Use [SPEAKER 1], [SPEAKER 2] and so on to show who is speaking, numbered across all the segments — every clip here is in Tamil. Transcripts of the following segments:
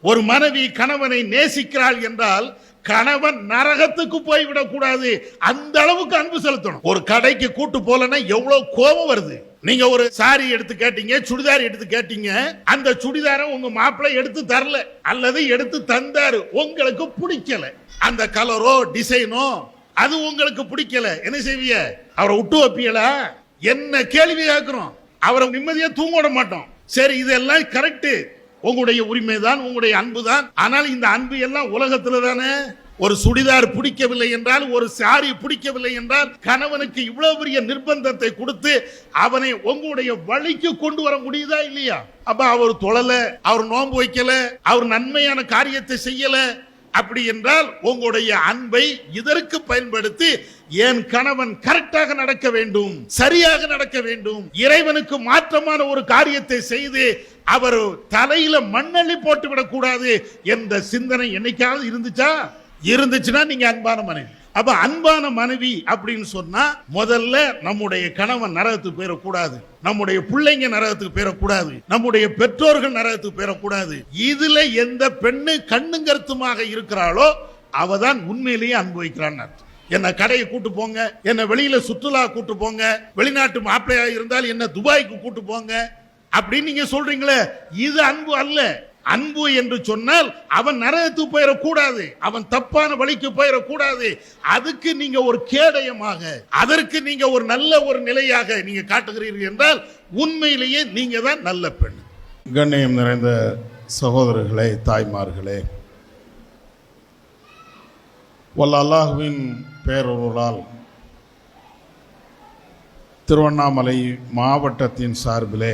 [SPEAKER 1] ஒரு மனைவி கணவனை நேசிக்கிறாள் என்றால் கணவன் நரகத்துக்கு போய்விடக் கூடாது, அந்த அளவுக்கு அன்பு செலுத்தணும். ஒரு கடைக்கு கூட்டு போலன்னா எவ்வளவு கோபம் வருது. நீங்க ஒரு சாரி எடுத்து கேட்டீங்க, சுடிதார் எடுத்து கேட்டீங்க, அந்த சுடிதாரை உங்க மாப்பிள்ளை எடுத்து தரல அல்லது எடுத்து தந்தாரு, உங்களுக்கு பிடிக்கல, அந்த கலரோ டிசைனோ அது உங்களுக்கு பிடிக்கல, என்ன செய்வீங்க? அவரை விட்டு வைப்பீங்களா? என்ன கேள்வி கேட்கிறோம்? அவரை நிம்மதியா தூங்க விட மாட்டோம். சரி, இதெல்லாம் கரெக்ட், உங்களுடைய உரிமை தான், உங்களுடைய அன்பு தான். ஆனால் இந்த அன்பு எல்லாம் உலகத்துல தானே. ஒரு சுடிதார் பிடிக்கவில்லை என்றால், ஒரு சாரி பிடிக்கவில்லை என்றால், கணவனுக்கு இவ்வளவு பெரிய நிர்பந்தத்தை கொடுத்து அவனை உங்களுடைய வழிக்கு கொண்டு வர முடியுதா இல்லையா? அப்ப அவர் தொழல, அவர் நோன்பு வைக்கல, அவர் நன்மையான காரியத்தை செய்யல, அப்படி என்றால் உங்களுடைய அன்பை இதற்கு பயன்படுத்தி என் கணவன் கரெக்டாக நடக்க வேண்டும், சரியாக நடக்க வேண்டும், இறைவனுக்கு மாற்றமான ஒரு காரியத்தை செய்து அவர் தலையில மண்ணள்ளி போட்டு விடக் கூடாது என்ற சிந்தனை என்னைக்காவது இருந்துச்சா? இருந்துச்சுன்னா நீங்க அன்பான மனைவி. அப்ப அன்பான மனைவி அப்படின்னு சொன்னா முதல்ல நம்முடைய கணவன் நரகத்துக்கு போயிடக்கூடாது, நம்முடைய பிள்ளைங்க நரகத்துக்கு போயிடக்கூடாது, நம்முடைய பெற்றோர்கள் நரகத்துக்கு போயிடக்கூடாது. இதுல எந்த பெண்ணு கண்ணும் கருத்துமாக இருக்கிறாளோ அவதான் உண்மையிலேயே அனுபவிக்கிறான்னு அர்த்தம். என்ன கடையை கூட்டு போங்க, என்ன வெளியில சுற்றுலா கூட்டு போங்க, வெளிநாட்டு மாப்பிள்ளையா இருந்தால் என்ன துபாய்க்கு கூட்டு போங்க அப்படின்னு நீங்க சொல்றீங்களே, இது அன்பு அல்ல. அன்பு என்று சொன்னால் அவன் நரகத்துக்கு போயிடக்கூடாது, அவன் தப்பான வழிக்கு போயிடக்கூடாது. அதுக்கு நீங்க ஒரு கேடயமாக, அதற்கு நீங்க ஒரு நல்ல ஒரு நிலையாக நீங்க காட்டுகிறீர்கள் என்றால் உண்மையிலேயே நீங்க தான் நல்ல பெண். கண்ணியம் நிறைந்த சகோதரர்களே, தாய்மார்களே, வல்ல அல்லாஹ்வின் பேரருளால் திருவண்ணாமலை மாவட்டத்தின் சார்பிலே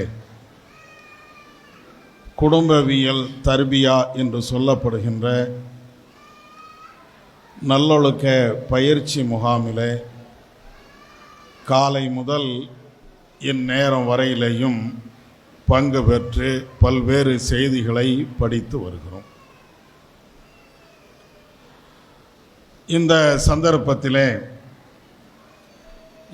[SPEAKER 1] குடும்பவியல் தர்பியா என்று சொல்லப்படுகின்ற நல்லொழுக்க பயிற்சி முகாமிலே காலை முதல் இந்நேரம் வரையிலேயும் பங்கு பெற்று பல்வேறு செய்திகளை படித்து வருகிறோம். இந்த சந்தர்ப்பத்திலே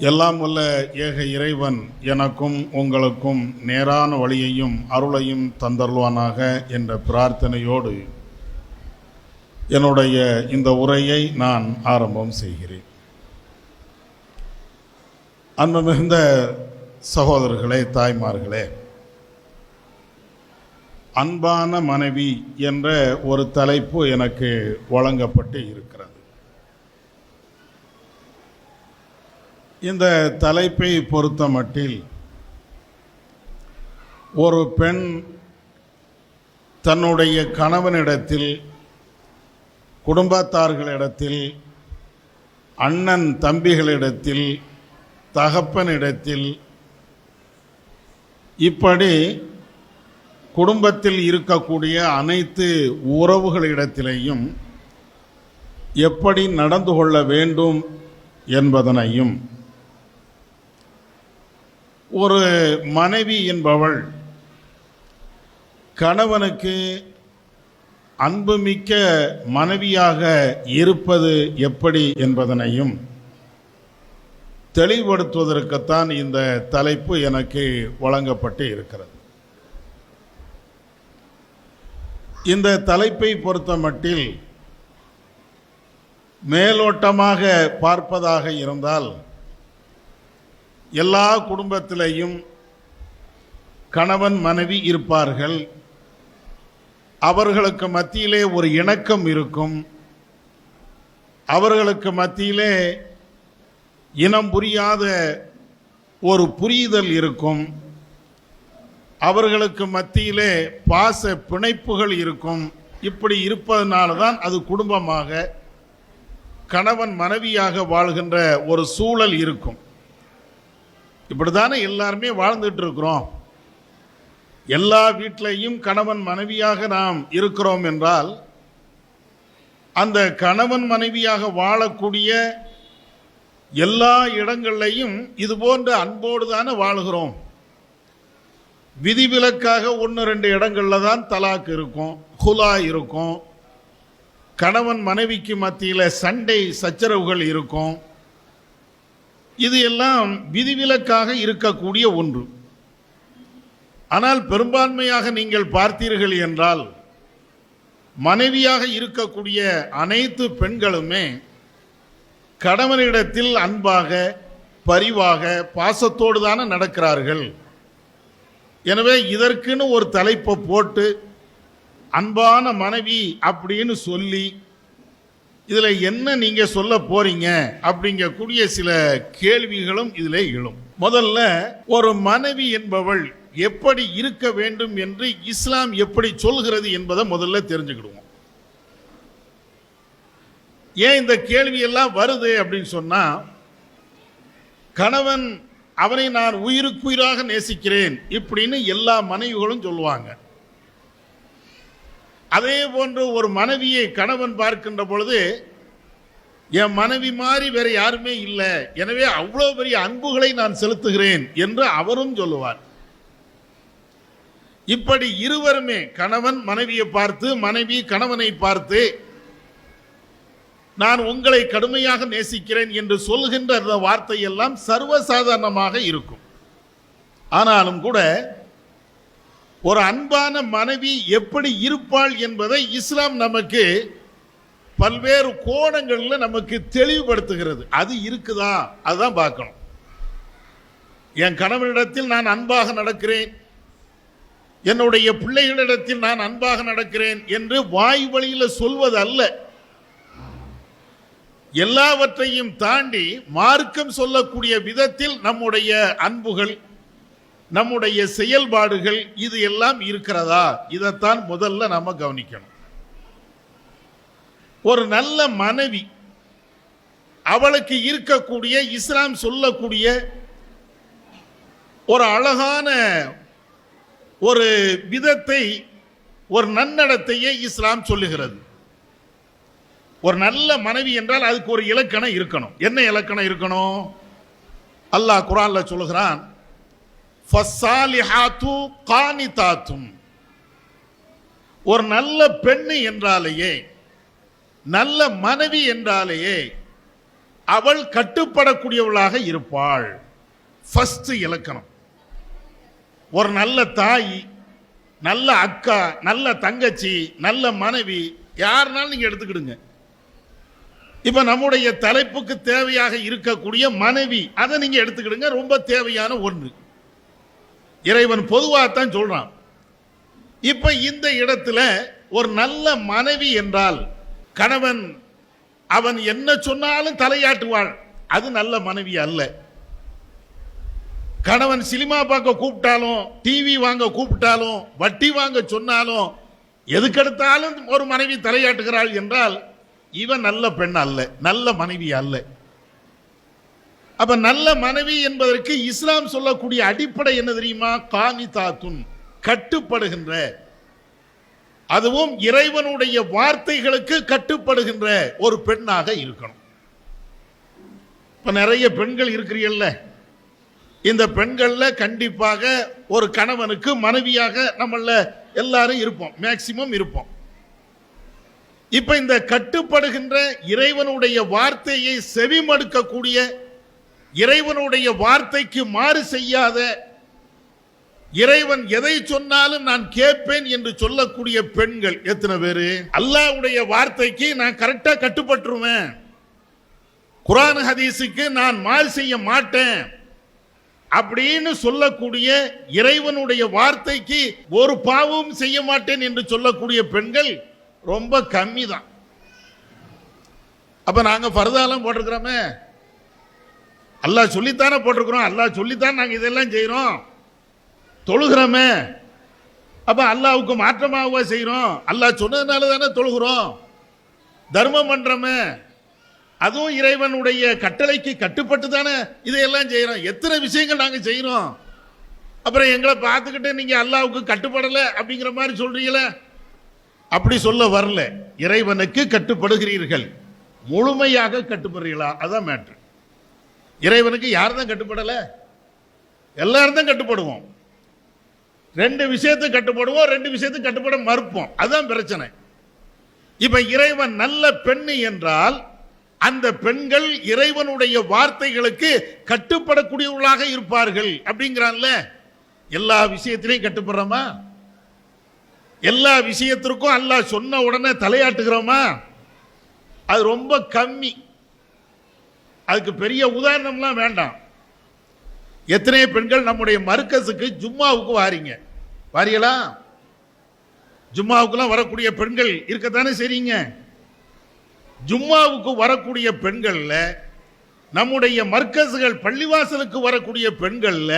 [SPEAKER 1] எல்லாம் உள்ள ஏக இறைவன் எனக்கும் உங்களுக்கும் நேரான வழியையும் அருளையும் தந்தருள்வானாக என்ற பிரார்த்தனையோடு என்னுடைய இந்த உரையை நான் ஆரம்பம் செய்கிறேன். அன்பு மிகுந்த சகோதரர்களே, தாய்மார்களே, அன்பான மனைவி என்ற ஒரு தலைப்பு எனக்கு வழங்கப்பட்டு இருக்கிறது. இந்த தலைப்பை பொறுத்த மட்டில் ஒரு பெண் தன்னுடைய கணவனிடத்தில், குடும்பத்தார்களிடத்தில், அண்ணன் தம்பிகளிடத்தில், தகப்பனிடத்தில், இப்படி குடும்பத்தில் இருக்கக்கூடிய அனைத்து உறவுகளிடத்திலேயும் எப்படி நடந்து கொள்ள வேண்டும் என்பதனையும், ஒரு மனைவி என்பவள் கணவனுக்கு அன்புமிக்க மனைவியாக இருப்பது எப்படி என்பதனையும் தெளிவுபடுத்துவதற்குத்தான் இந்த தலைப்பு எனக்கு வழங்கப்பட்டு இருக்கிறது. இந்த தலைப்பை பொறுத்த மட்டில் மேலோட்டமாக பார்ப்பதாக இருந்தால், எல்லா குடும்பத்திலேயும் கணவன் மனைவி இருப்பார்கள், அவர்களுக்கு மத்தியிலே ஒரு இணக்கம் இருக்கும், அவர்களுக்கு மத்தியிலே இனம் புரியாத ஒரு புரிதல் இருக்கும், அவர்களுக்கு மத்தியிலே பாச பிணைப்புகள் இருக்கும். இப்படி இருப்பதனால தான் அது குடும்பமாக கணவன் மனைவியாக வாழ்கின்ற ஒரு சூழல் இருக்கும். இப்படித்தானே எல்லாருமே வாழ்ந்துட்டு இருக்கிறோம். எல்லா வீட்டிலையும் கணவன் மனைவியாக நாம் இருக்கிறோம் என்றால், அந்த கணவன் மனைவியாக வாழக்கூடிய எல்லா இடங்கள்லையும் இது போன்ற அன்போடு தானே வாழுகிறோம். விதிவிலக்காக 1-2 இடங்கள்ல தான் தலாக் இருக்கும், ஹுலா இருக்கும், கணவன் மனைவிக்கு மத்தியில் சண்டை சச்சரவுகள் இருக்கும். இது எல்லாம் விதிவிலக்காக இருக்கக்கூடிய ஒன்று. ஆனால் பெரும்பான்மையாக நீங்கள் பார்த்தீர்கள் என்றால் மனைவியாக இருக்கக்கூடிய அனைத்து பெண்களுமே கணவனிடத்தில் அன்பாக, பரிவாக, பாசத்தோடு தானே நடக்கிறார்கள். எனவே இதற்குன்னு ஒரு தலைப்பை போட்டு அன்பான மனைவி அப்படின்னு சொல்லி இதுல என்ன நீங்க சொல்ல போறீங்க அப்படிங்கக்கூடிய சில கேள்விகளும் இதில் எழும். முதல்ல, ஒரு மனைவி என்பவள் எப்படி இருக்க வேண்டும் என்று இஸ்லாம் எப்படி சொல்கிறது என்பதை முதல்ல தெரிஞ்சுக்கிடுவோம். ஏன் இந்த கேள்வி எல்லாம் வருது அப்படின்னு சொன்னா, கணவன் அவனை நான் உயிருக்குயிராக நேசிக்கிறேன் இப்படின்னு எல்லா மனைவிகளும் சொல்லுவாங்க. அதே போன்று ஒரு மனைவியை கணவன் பார்க்கின்ற பொழுது, என் மனைவி மாதிரி வேற யாருமே இல்லை, எனவே அவ்வளோ பெரிய அன்புகளை நான் செலுத்துகிறேன் என்று அவரும் சொல்லுவார். இப்படி இருவருமே, கணவன் மனைவியை பார்த்து, மனைவி கணவனை பார்த்து, நான் உங்களை கடுமையாக நேசிக்கிறேன் என்று சொல்கின்ற அந்த வார்த்தை எல்லாம் சர்வசாதாரணமாக இருக்கும். ஆனாலும் கூட ஒரு அன்பான மனைவி எப்படி இருப்பாள் என்பதை இஸ்லாம் நமக்கு பல்வேறு கோணங்களில் நமக்கு தெளிவுபடுத்துகிறது. அது இருக்குதா, அதுதான் பார்க்கணும். என் கணவனிடத்தில் நான் அன்பாக நடக்கிறேன், என்னுடைய பிள்ளைகளிடத்தில் நான் அன்பாக நடக்கிறேன் என்று வாய் வழியில் சொல்வது அல்ல. எல்லாவற்றையும் தாண்டி மார்க்கம் சொல்லக்கூடிய விதத்தில் நம்முடைய அன்புகள், நம்முடைய செயல்பாடுகள் இது எல்லாம் இருக்கிறதா, இதைத்தான் முதல்ல நம்ம கவனிக்கணும். ஒரு நல்ல மனைவி, அவளுக்கு இருக்கக்கூடிய இஸ்லாம் சொல்லக்கூடிய ஒரு அழகான ஒரு விதத்தை, ஒரு நன்னடத்தையை இஸ்லாம் சொல்லுகிறது. ஒரு நல்ல மனைவி என்றால் அதுக்கு ஒரு இலக்கணம் இருக்கணும். என்ன இலக்கணம் இருக்கணும்? அல்லாஹ் குர்ஆன்ல சொல்லுகிறான், ஃபஸ்ஸாலிஹாத்து கானிதாத்தும். ஒரு நல்ல பெண்ணு என்றாலேயே, நல்ல மனைவி என்றாலேயே அவள் கட்டுப்படக்கூடியவளாக இருப்பாள். ஃபர்ஸ்ட் இலக்கணம். ஒரு நல்ல தாய், நல்ல அக்கா, நல்ல தங்கச்சி, நல்ல மனைவி, யாருனாலும் நீங்க எடுத்துக்கிடுங்க. இப்ப நம்முடைய தலைப்புக்கு தேவையாக இருக்கக்கூடிய மனைவி, அதை நீங்க எடுத்துக்கிடுங்க. ரொம்ப தேவையான ஒன்று. இறைவன் பொதுவாகத்தான் சொல்றான். இப்ப இந்த இடத்துல ஒரு நல்ல மனைவி என்றால், கணவன் அவன் என்ன சொன்னாலும் தலையாட்டுவாள், அது நல்ல மனைவி அல்ல. கணவன் சினிமா பார்க்க கூப்பிட்டாலும், டிவி வாங்க கூப்பிட்டாலும், வட்டி வாங்க சொன்னாலும், எதுக்கெடுத்தாலும் ஒரு மனைவி தலையாட்டுகிறாள் என்றால் இவன் நல்ல பெண் அல்ல, நல்ல மனைவி அல்ல. அப்ப நல்ல மனைவி என்பதற்கு இஸ்லாம் சொல்லக்கூடிய அடிப்படை என்ன தெரியுமா? கானிதாத்துன், கட்டுப்படுகின்ற, அதுவும் இறைவனுடைய வார்த்தைகளுக்கு கட்டுப்படுகின்ற ஒரு பெண்ணாக இருக்கணும். இப்ப நிறைய பெண்கள் இருக்கிறீல்ல, இந்த பெண்கள்ல கண்டிப்பாக ஒரு கணவனுக்கு மனைவியாக நம்மள எல்லாரும் இருப்போம், மேக்சிமம் இருப்போம். இப்ப இந்த கட்டுப்படுகின்ற, இறைவனுடைய வார்த்தையை செவிமடுக்கக்கூடிய, இறைவனுடைய வார்த்தைக்கு மாறு செய்யாத, இறைவன் எதை சொன்னாலும் நான் கேட்பேன் என்று சொல்லக்கூடிய பெண்கள் எத்தனை பேரு? அல்லாஹ்வுடைய வார்த்தைக்கு நான் கரெக்டா கட்டுப்பட்டுருவேன், குர்ஆன் ஹதீஸுக்கு நான் மாறு செய்ய மாட்டேன் அப்படின்னு சொல்லக்கூடிய, இறைவனுடைய வார்த்தைக்கு ஒரு பாவமும் செய்ய மாட்டேன் என்று சொல்லக்கூடிய பெண்கள் ரொம்ப கம்மி தான். அப்ப நாங்க ஃபர்தாலாம் போட்டிருக்கிறோமே, அல்லாஹ் சொல்லித்தானே போட்டிருக்கிறோம், அல்லாஹ் சொல்லித்தான் நாங்க இதெல்லாம் செய்யறோம், தொழுகிறோமே. அப்ப அல்லாஹ்வுக்கு மாற்றமாகவா செய்யறோம்? அல்லாஹ் சொன்னதுனால தானே தொழுகிறோம், தர்மம் பண்றோமே, அதுவும் இறைவனுடைய கட்டளைக்கு கட்டுப்பட்டு தானே இதையெல்லாம் செய்யறோம். எத்தனை விஷயங்கள் நாங்க செய்யறோம். அப்புறம் எங்களை பார்த்துக்கிட்டு நீங்க அல்லாஹ்வுக்கு கட்டுப்படல அப்படிங்கிற மாதிரி சொல்றீங்களே, அப்படி சொல்ல வரல. இறைவனுக்கு கட்டுப்படுகிறீர்கள், முழுமையாக கட்டுப்படுறீங்களா, அதான் மேட்ரு. இறைவனுக்கு யார் தான் கட்டுப்படல? எல்லாரும் தான் கட்டுப்படுவோம். ரெண்டு விஷயத்துக்கு கட்டுப்படுவோம், ரெண்டு விஷயத்துக்கு கட்டுப்பட மறுப்போம், அதுதான் பிரச்சனை. இப்ப இறைவன் நல்ல பெண்ணு என்றால் அந்த பெண்கள் இறைவனுடைய வார்த்தைகளுக்கு கட்டுப்படக்கூடியவர்களாக இருப்பார்கள் அப்படிங்கிறான்ல. எல்லா விஷயத்திலையும் கட்டுப்படுறோமா? எல்லா விஷயத்திற்கும் அல்லாஹ் சொன்ன உடனே தலையாட்டுகிறோமா? அது ரொம்ப கம்மி. அதுக்கு பெரிய உதாரணம்லாம் வேண்டாம். எத்தனை பெண்கள் நம்முடைய மர்கஸுக்கு ஜும்மாவுக்கு வாரீங்க? வாரியலா? ஜும்மாவுக்குலாம் வரக்கூடிய பெண்கள் இருக்கத்தானே செய்றீங்க. ஜும்மாவுக்கு வரக்கூடிய பெண்கள்ல, நம்முடைய மர்கஸுகள் பள்ளிவாசலுக்கு வரக்கூடிய பெண்கள்ல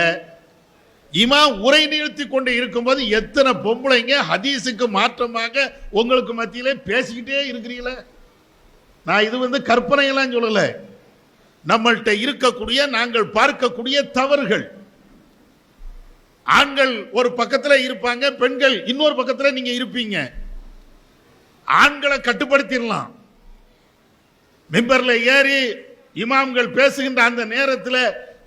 [SPEAKER 1] இமாம் உரை நிறுத்தி கொண்டு இருக்கும்போது எத்தனை பொம்பளைங்க ஹதீஸுக்கு மாற்றமாக உங்களுக்கு மத்தியிலே பேசிக்கிட்டே இருக்கிறீங்களே. நான் இது கற்பனையெல்லாம் சொல்லல, நம்மள்கிட்ட இருக்கக்கூடிய நாங்கள் பார்க்கக்கூடிய தவறுகள். ஆண்கள் ஒரு பக்கத்தில் இருப்பாங்க, பெண்கள் இன்னொரு பக்கத்தில் நீங்க இருப்பீங்க. ஆண்களை கட்டுப்படுத்திடலாம். மிம்பர்ல ஏறி இமாம்கள் பேசுகின்ற அந்த நேரத்தில்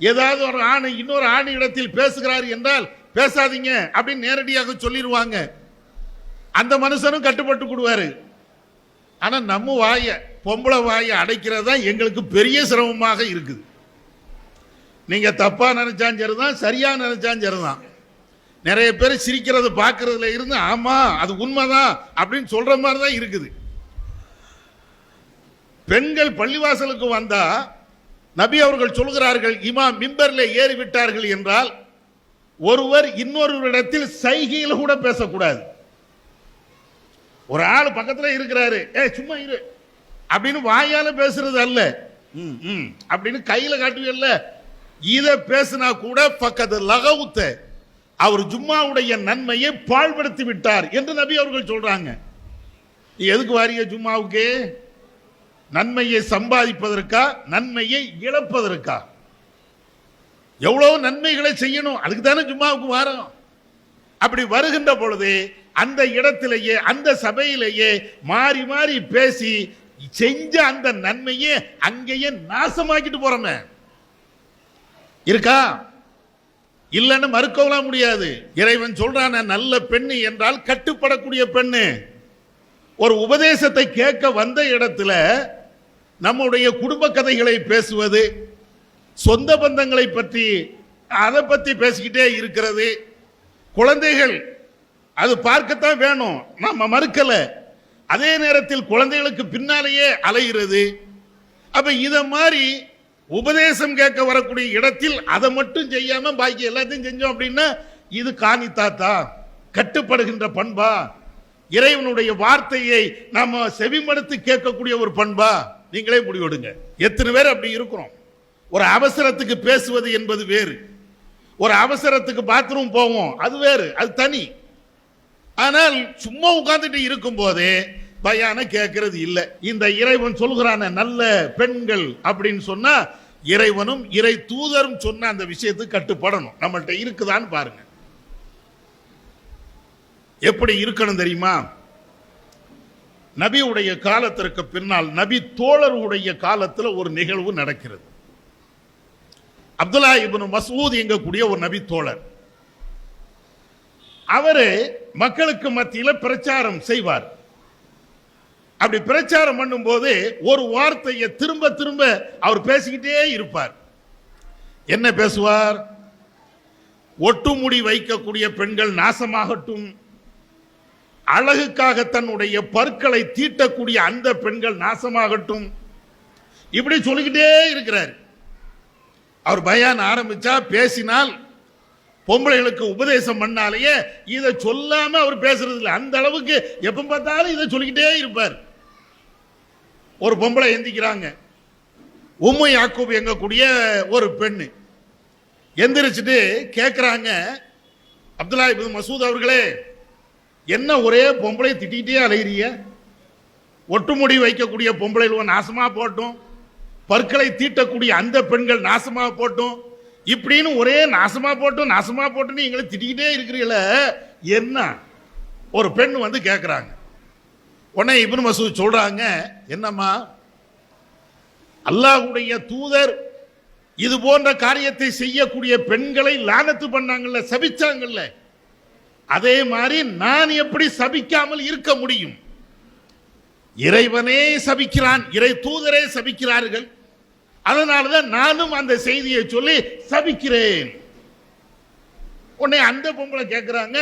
[SPEAKER 1] ஏதாவது ஒரு ஆண் இன்னொரு ஆண் இடத்தில் பேசுகிறார் என்றால் பேசாதீங்க அப்படின்னு நேரடியாக சொல்லிடுவாங்க. அந்த மனுஷனும் கட்டுப்பட்டு கொடுவாரு. ஆனா நம்ம வாய, பொம்பளை வாயை அடைக்கிறது தான் எங்களுக்கு பெரிய சிரமமாக இருக்குது. நீங்க தப்பா நினைச்சாலும் சரிதான், சரியா நினைச்சாலும் சரிதான். நிறைய பேர் சிரிக்கிறது பார்க்கறதுல இருந்து ஆமா அது உண்மைதான் அப்படின்னு சொல்ற மாதிரி தான் இருக்குது. பெண்கள் பள்ளிவாசலுக்கு வந்தா நபி அவர்கள் சொல்கிறார்கள், இமாம் மிம்பர்ல ஏறி விட்டார்கள் என்றால் ஒருவர் இன்னொருவரிடத்தில் சைகையில கூட பேசக்கூடாது. ஒரு ஆள் பக்கத்தில் இருக்கிறாரு, சும்மா இரு அப்படின்னு வாயால பேசுறது அல்ல, அப்படின்னு கையில காட்டுவல்ல, இத பேசினா கூட பக்கத்து லகவுத்த அவர் ஜும்மாவுடைய நன்மையை பாழ்படுத்தி விட்டார் என்று நபி அவர்கள் சொல்றாங்க. எதுக்கு வாரிய ஜும்மாவுக்கு? நன்மையை சம்பாதிப்பதற்கா, நன்மையை இழப்பதற்கா? எவ்வளவு நன்மைகளை செய்யணும், அதுக்கு தானே ஜும்மாவுக்கு வரோம். அப்படி வருகின்ற பொழுது அந்த இடத்திலேயே அந்த சபையிலேயே மாறி மாறி பேசி செஞ்ச அந்த நன்மையை அங்கேயே நாசமாக்கிட்டு போறோமே இருக்கா? இல்லன்னு மறுக்கலாம் முடியாது. இறைவன் சொல்றான நல்ல பெண்ணு என்றால் கட்டுப்படக்கூடிய பெண்ணு. ஒரு உபதேசத்தை கேட்க வந்த இடத்துல நம்முடைய குடும்ப கதைகளை பேசுவது, சொந்த பந்தங்களை பற்றி அதை பற்றி பேசிக்கிட்டே இருக்கிறது, குழந்தைகள் அது பார்க்கத்தான் வேணும், நம்ம மறுக்கல. அதே நேரத்தில் குழந்தைகளுக்கு பின்னாலேயே அலைகிறது. அப்ப இத மாதிரி உபதேசம் கேட்க வரக்கூடிய இடத்தில் அதை மட்டும் செய்யாம பாக்கி எல்லாத்தையும் செஞ்சோம் அப்படின்னா இது காணி தாத்தா கட்டுப்படுகின்ற பண்பா? இறைவனுடைய வார்த்தையை நாம செவிமடுத்து கேட்கக்கூடிய ஒரு பண்பா? நீங்களே முடிவெடுங்க. எத்தனை பேர் அப்படி இருக்கிறோம்? ஒரு அவசரத்துக்கு பேசுவது என்பது வேறு, ஒரு அவசரத்துக்கு பாத்ரூம் போவோம் அது வேறு, அது தனி. ஆனால் சும்மா உட்கார்ந்துட்டு இருக்கும் போதே பயான கேட்கறது இல்லை. இந்த இறைவன் சொல்கிறான நல்ல பெண்கள் அப்படின்னு சொன்னா இறைவனும் இறை தூதரும் சொன்ன அந்த விஷயத்துக்கு கட்டுப்படணும். நம்மள்ட்ட இருக்குதான்னு பாருங்க. எப்படி இருக்கணும் தெரியுமா? நபியுடைய காலத்திற்கு பின்னால் நபி தோழருடைய காலத்தில் ஒரு நிகழ்வு நடக்கிறது. அப்துல்லா இப்னு மஸ்ஊத் எங்கக்கூடிய ஒரு நபி தோழர், அவரு மக்களுக்கு மத்தியில் பிரச்சாரம் செய்வார். அப்படி பிரச்சாரம் பண்ணும் போது ஒரு வார்த்தையை திரும்ப திரும்ப அவர் பேசிக்கிட்டே இருப்பார். என்ன பேசுவார்? ஒட்டுமுடி வைக்கக்கூடிய பெண்கள் நாசமாகட்டும், அழகுக்காக தன்னுடைய பற்களை தீட்டக்கூடிய அந்த பெண்கள் நாசமாகட்டும், இப்படி சொல்லிக்கிட்டே இருக்கிறார். அவர் பயான் ஆரம்பிச்சா, பேசினால், பொம்பளைகளுக்கு உபதேசம் பண்ணாலேயே இதை சொல்லாம அவர் பேசுறது இல்லை. அந்த அளவுக்கு எப்ப பார்த்தாலும் இதை சொல்லிக்கிட்டே இருப்பார். ஒரு பொம்பளை எந்திக்கிறாங்க, உம்மு யாக்கூப் எங்கக்கூடிய ஒரு பெண்ணு எந்திரிச்சிட்டு கேட்கிறாங்க, அப்துல்லா இப்னு மஸ்ஊத் அவர்களே, என்ன ஒரே பொம்பளை திட்டிகிட்டே அலையிறிய? ஒட்டுமுடி வைக்கக்கூடிய பொம்பளைகள் நாசமா போட்டும், பற்களை தீட்டக்கூடிய அந்த பெண்கள் நாசமா போட்டும், இப்படின்னு ஒரே நாசமா போட்டும் நாசமா போட்டுன்னு எங்களை திட்டிக்கிட்டே இருக்கிறீங்கள, என்ன? ஒரு பெண் வந்து கேட்கிறாங்க. உடனே இப்னு மஸ்ஊத் சொல்றாங்க, என்னம்மா, அல்லாஹ்வுடைய தூதர் இது போன்ற காரியத்தை செய்யக்கூடிய பெண்களை லானத்து பண்ணாங்கல்ல, சபிச்சாங்கல்ல, அதே மாதிரி நான் எப்படி சபிக்காமல் இருக்க முடியும்? இறைவனே சபிக்கிறான், இறை தூதரே சபிக்கிறார்கள், அதனாலதான் நானும் அந்த செய்தியை சொல்லி சபிக்கிறேன். உடனே அந்த பொம்பளை கேட்கிறாங்க,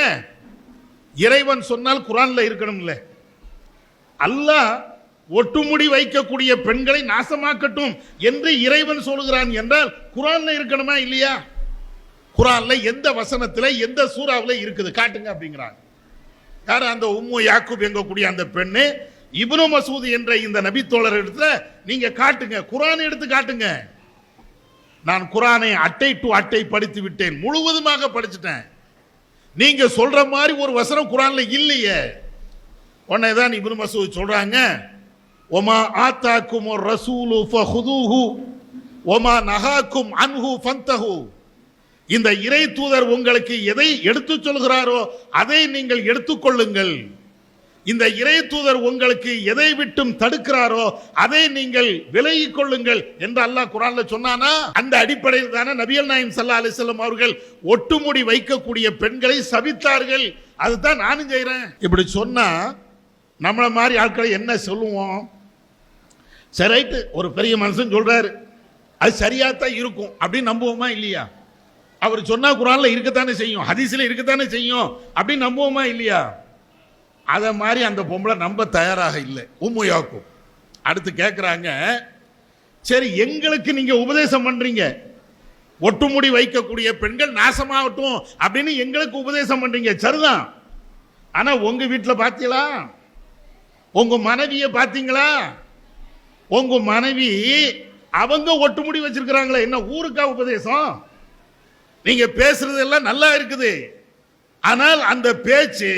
[SPEAKER 1] இறைவன் சொன்னால் குர்ஆன்ல இருக்கணும்ல. அல்லாஹ் ஒட்டுமுடி வைக்கக்கூடிய பெண்களை நாசமாக்கட்டும் என்று இறைவன் சொல்கிறான் என்றால் குர்ஆன்ல இருக்கணுமா இல்லையா? குர்ஆன்ல எந்த வசனத்துல எந்த சூறாவுல இருக்குது காட்டுங்க அப்படிங்கிறாங்க. யார்? அந்த உம்மு யாக்கூப் எங்கக்கூடிய அந்த பெண்ணு இப்னு மசூத் என்ற இந்த நபி தோழர் இடத்துல நீங்க காட்டுங்க, குர்ஆன் எடுத்து காட்டுங்க. நான் குர்ஆனை அட்டை டு அட்டை படித்து விட்டேன், முழுவதுமாக படிச்சுட்டேன். நீங்க சொல்ற மாதிரி ஒரு வசனம் குர்ஆன்ல இல்லையே. உடனே தான் இப்னு மசூத் சொல்றாங்க, ஒமா ஆத்தாக்கும் ரசூலு ஃபஹுதுஹு ஒமா நஹாக்கும் அன்ஹு ஃபந்தஹு. இந்த இறை தூதர் உங்களுக்கு எதை எடுத்து சொல்கிறாரோ அதை நீங்கள் எடுத்துக்கொள்ளுங்கள். இந்த இறை தூதர் உங்களுக்கு எதை விட்டும் தடுக்கிறாரோ அதை நீங்கள் விலகிக் கொள்ளுங்கள் என்று அல்லாஹ் குர்ஆன்ல சொன்னானா? அந்த அடிப்படையில் தானே நபிகள் நாயகம் ஸல்லல்லாஹு அலைஹி வஸல்லம் அவர்கள் ஒட்டுமுடி வைக்கக்கூடிய பெண்களை சபித்தார்கள். அதுதான் நானும் செய்றேன். இப்படி சொன்னா நம்மள மாதிரி ஆட்களை என்ன சொல்லுவோம்? சரி, ரைட்டு, ஒரு பெரிய மனுஷன் சொல்றாரு, அது சரியாத்தான் இருக்கும் அப்படின்னு நம்புவோமா இல்லையா? அவர் சொன்னா குர்ஆன்ல இருக்கத்தானே செய்யும், ஹதீஸ்ல இருக்கத்தானே செய்யும் அப்படின்னு நம்புவோமா இல்லையா? அத மாதிரி அந்த பொம்பளை நம்ப தயாராக இல்லை, உம்மு யாக்கூப். அடுத்து கேட்கிறாங்க, சரி எங்களுக்கு நீங்க உபதேசம் பண்றீங்க, ஒட்டுமுடி வைக்கக்கூடிய பெண்கள் நாசமாகட்டும் அப்படின்னு எங்களுக்கு உபதேசம் பண்றீங்க, சரிதான். ஆனா உங்க வீட்டில் பார்த்தீங்களா? உங்க மனைவியை பார்த்தீங்களா? உங்க மனைவி அவங்க ஒட்டுமுடி வச்சிருக்கிறாங்களே, என்ன ஊருக்கா உபதேசம்? நீங்க பேசுறது எல்லாம் நல்லா இருக்குது, ஆனால் அந்த பேச்சு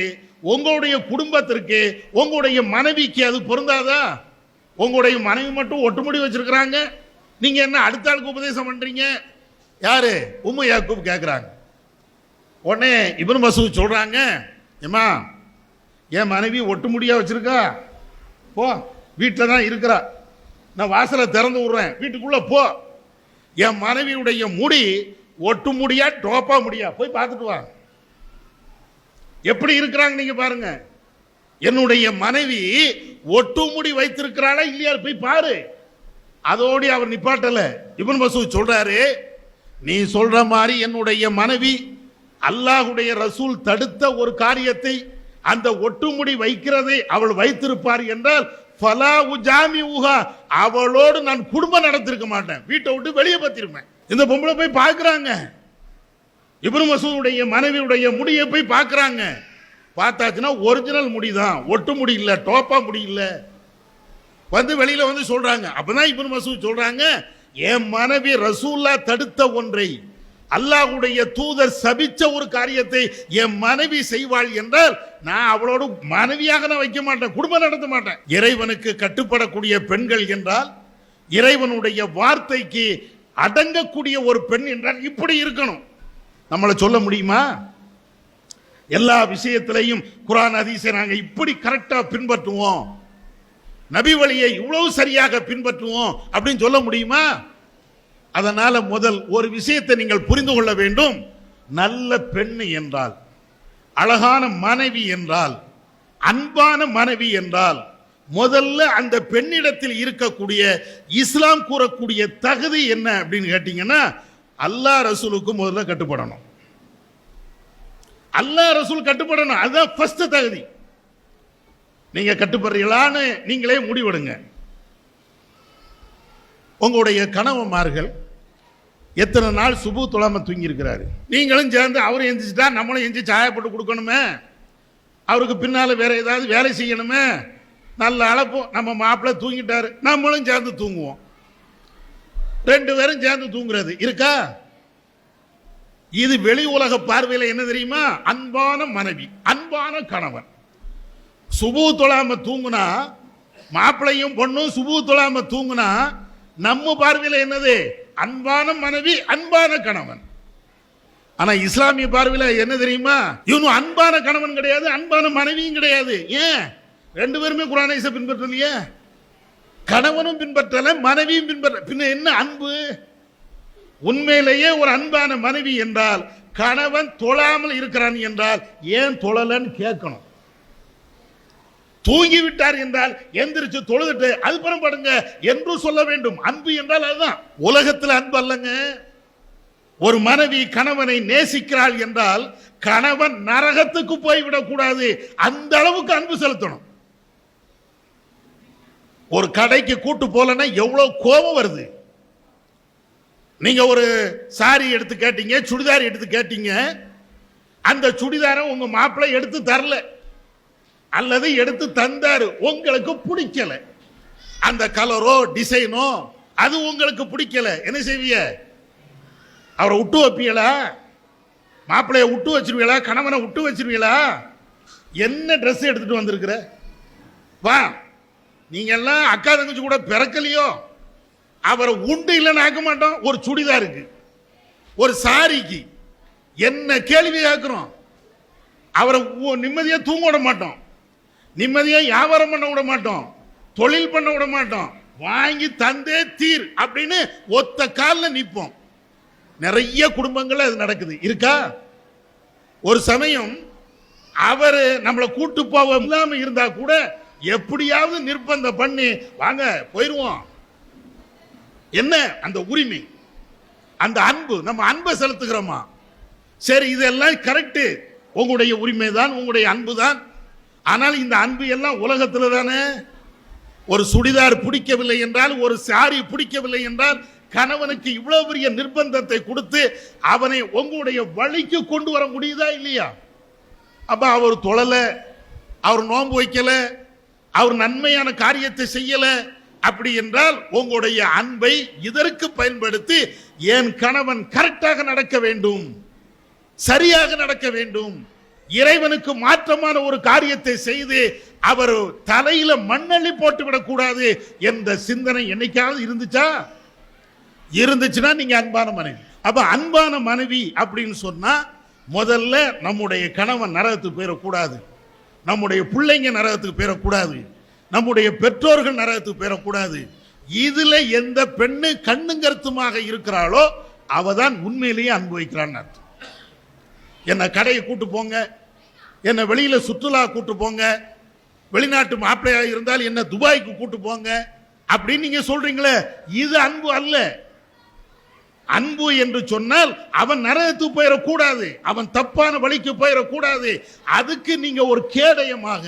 [SPEAKER 1] உங்களுடைய குடும்பத்திற்கு உங்களுடைய மனைவிக்கு அது பொருந்தாதா? உங்களுடைய மனைவி மட்டும் ஒட்டுமுடி வச்சிருக்கிறாங்க, நீங்க என்ன அடுத்த ஆளுக்கு உபதேசம் பண்றீங்க? யாரு? உம்மு யாக்கூப் கேட்கிறாங்க. உடனே இப்னு மசூத் சொல்றாங்க, ஏமா என் மனைவி ஒட்டுமுடியா வச்சிருக்கா, போ, வீட்டில் தான் இருக்கிறா, நான் வாசலை திறந்து விடுறேன், வீட்டுக்குள்ள போ. என் மனைவியுடைய முடி ஒட்டு முடியா டோப்பா முடியா போய் பார்த்துட்டு வா, எப்படி இருக்கிறாங்க நீங்க பாருங்க. என்னுடைய மனைவி ஒட்டுமுடி வைத்திருக்கிறாளா இல்லையா போய் பாரு. அதோடு அவர் நிப்பாட்டல. இப்னு மசூத் சொல்றாரு, நீ சொல்ற மாதிரி என்னுடைய மனைவி அல்லாஹ்வுடைய ரசூல் தடுத்த ஒரு காரியத்தை, அந்த ஒட்டுமுடி வைக்கிறதை அவள் வைத்திருப்பார் என்றால் ஃபலா உஜாமிஉஹா, அவளோடு நான் குடும்பம் நடத்திருக்க மாட்டேன், வீட்டை விட்டு வெளியே பத்திருப்பேன். இந்த பொம்பளை போய் பார்க்கறாங்க, இப்னு மசூதுடைய மனைவியுடைய முடியை போய் பார்க்கறாங்க. பார்த்தாச்சுன்னா ஒரிஜினல் முடிதான், ஒட்டு முடி இல்ல, டோப்பா முடி இல்ல. வந்து வெளியில வந்து சொல்றாங்க. அப்பதான் இப்னு மசூத் சொல்றாங்க, என் மனைவி ரசூல்லா தடுத்த ஒன்றை, அல்லாஹ்வுடைய தூதர் சபிச்ச ஒரு காரியத்தை என் மனைவி செய்வாள் என்றால் நான் அவளோடு மனைவியாக நான் வைக்க மாட்டேன், குடும்பம் நடத்த மாட்டேன். இறைவனுக்கு கட்டுப்படக்கூடிய பெண்கள் என்றால், இறைவனுடைய வார்த்தைக்கு அடங்கக்கூடிய ஒரு பெண் என்றால் இப்படி இருக்கணும். நம்மளை சொல்ல முடியுமா? எல்லா விஷயத்திலையும் குர்ஆன் ஹதீஸை நாங்க இப்படி கரெக்டா பின்பற்றுவோம், நபி வழியை இவ்வளவு சரியாக பின்பற்றுவோம் அப்படின்னு சொல்ல முடியுமா? அதனால முதல் ஒரு விஷயத்தை நீங்கள் புரிந்து கொள்ள வேண்டும். நல்ல பெண் என்றால், அழகான மனைவி என்றால், அன்பான மனைவி என்றால், முதல்ல அந்த பெண்ணிடத்தில் இருக்கக்கூடிய இஸ்லாம் கூறக்கூடிய தகுதி என்ன அப்படின்னு கேட்டீங்கன்னா, அல்லாஹ் ரசூலுக்கு முதல்ல கட்டுப்படணும். அல்லாஹ் ரசூல் கட்டுப்படணும், அதுதான் ஃபர்ஸ்ட் தகுதி. நீங்க கட்டுப்படுறீங்களான்னு நீங்களே முடிவெடுங்க. உங்களுடைய கணவன்மார்கள் எத்தனை நாள் சுபு தொழாம தூங்கி இருக்கிறாரு, நீங்களும் சேர்ந்து அவரும் எந்திரிச்சிட்டா நம்மளும் எந்திரிச்சு சாய போட்டு கொடுக்கணுமே, அவருக்கு பின்னால வேற ஏதாவது வேலை செய்யணுமே, நல்ல அழைப்போம். நம்ம மாப்பிள்ளை தூங்கிட்டாரு, நம்மளும் சேர்ந்து தூங்குவோம், ரெண்டு பேரும் சேர்ந்து தூங்குறது இருக்கா? இது வெளி உலக பார்வையில் என்ன தெரியுமா? அன்பான மனைவி, அன்பான கணவன். சுபு தொழாம தூங்குனா, மாப்பிள்ளையும் பொண்ணும் சுபு தொழாம தூங்குனா நம்ம பார்வையில் என்னது? அன்பான மனைவி, அன்பான கணவன். ஆனா இஸ்லாமிய பார்வையில் என்ன தெரியுமா? இவனும் அன்பான கணவன் கிடையாது, அன்பான மனைவியும் கிடையாது. ஏன்? ரெண்டு பேருமே குர்ஆனை பின்பற்றலையே, கணவனும் பின்பற்றல, மனைவியும் பின்பற்ற, பின்ன என்ன அன்பு? உண்மையிலேயே ஒரு அன்பான மனைவி என்றால், கணவன் தொழாமல் இருக்கிறான் என்றால் ஏன் தொழலன்னு கேட்கணும். தூங்கி விட்டார் என்றால் எந்திரிச்சு தொழுதுட்டு அதுபுறம் படுங்க என்று சொல்ல வேண்டும். அன்பு என்றால் அதுதான். உலகத்தில் அன்பு அல்லங்க, ஒரு மனைவி கணவனை நேசிக்கிறாள் என்றால் கணவன் நரகத்துக்கு போய்விடக் கூடாது, அந்த அளவுக்கு அன்பு செலுத்தணும். ஒரு கடைக்கு கூட்டு போலன்னா எவ்வளவு கோபம் வருது. நீங்க ஒரு சாரி எடுத்து கேட்டீங்க, சுடிதார் எடுத்து கேட்டீங்க, அந்த சுடிதாரை உங்க மாப்பிள்ளை எடுத்து தரல அல்லது எடுத்து தந்தாரு, உங்களுக்கு பிடிக்கல, அந்த கலரோ டிசைனோ அது உங்களுக்கு பிடிக்கல, என்ன செய்வீங்க? அவரை விட்டு வைப்பீங்களா? மாப்பிள்ளைய விட்டு வச்சிருவீங்களா? கணவனை விட்டு வச்சிருவீங்களா? என்ன ட்ரெஸ் எடுத்துட்டு வந்திருக்கிற, வா, நீங்க எல்லாம் அக்கா தங்கச்சி கூட பிறக்கலையோ, அவரை உண்டு இல்லைன்னு ஆக்க மாட்டோம். ஒரு சுடிதாருக்கு ஒரு சாரிக்கு என்ன கேள்வி கேட்கிறோம்? அவரை நிம்மதியா தூங்க விட மாட்டோம், நிம்மதியா வியாபாரம் பண்ண விட மாட்டோம், தொழில் பண்ண விட மாட்டோம், வாங்கி தந்தே தீர் அப்படின்னு ஒத்த காலில் நிற்போம். நிறைய குடும்பங்கள் அது நடக்குது, இருக்கா? ஒரு சமயம் அவர் நம்மளை கூட்டு போக இல்லாம இருந்தா கூட எப்படியாவது நிர்பந்தம் பண்ணி வாங்க போயிருவோம். என்ன அந்த உரிமை, அந்த அன்பு, நம்ம அன்பை செலுத்துகிறோமா? சரி, இதெல்லாம் கரெக்ட், உங்களுடைய உரிமை தான், உங்களுடைய அன்பு தான். ஆனால் இந்த அன்பு எல்லாம் உலகத்தில் தானே. ஒரு சுடிதார் பிடிக்கவில்லை என்றால், ஒரு சாரி பிடிக்கவில்லை என்றால், கணவனுக்கு இவ்வளவு பெரிய நிர்பந்தத்தை கொடுத்து அவனை உங்களுடைய வழிக்கு கொண்டு வர முடியுதா இல்லையா? அப்ப அவர் தொழல, அவர் நோன்பு வைக்கல, அவர் நன்மையான காரியத்தை செய்யல, அப்படி என்றால் உங்களுடைய அன்பை இதற்கு பயன்படுத்தி என் கணவன் கரெக்டாக நடக்க வேண்டும், சரியாக நடக்க வேண்டும், இறைவனுக்கு மாற்றமான ஒரு காரியத்தை செய்து அவர் தலையில மண்ணள்ளி போட்டு விடக்கூடாது என்ற சிந்தனை என்னைக்காவது இருந்துச்சா? இருந்துச்சுன்னா நீங்க அன்பான மனைவி. அப்ப அன்பான மனைவி அப்படின்னு சொன்னா முதல்ல நம்முடைய கணவன் நரகத்துக்கு போயிடக்கூடாது, நம்முடைய பிள்ளைங்க நரகத்துக்கு போயிடக்கூடாது, நம்முடைய பெற்றோர்கள் நரகத்துக்கு போயிடக்கூடாது. இதுல எந்த பெண்ணு கண்ணும் கருத்துமாக இருக்கிறாளோ அவதான் உண்மையிலேயே அனுபவிக்கிறான்னு அர்த்தம். என்ன கடையை கூட்டு போங்க, என்ன வெளியில சுற்றுலா கூட்டு போங்க, வெளிநாட்டு மாப்பிள்ளையா இருந்தால் என்ன துபாய்க்கு கூட்டு போங்க அப்படின்னு நீங்க சொல்றீங்களே, இது அன்பு அல்ல. அன்பு என்று சொன்னால் அவன் நரகத்துக்கு போயிடக்கூடாது, அவன் தப்பான வழிக்கு போயிடக்கூடாது. அதுக்கு நீங்க ஒரு கேடயமாக,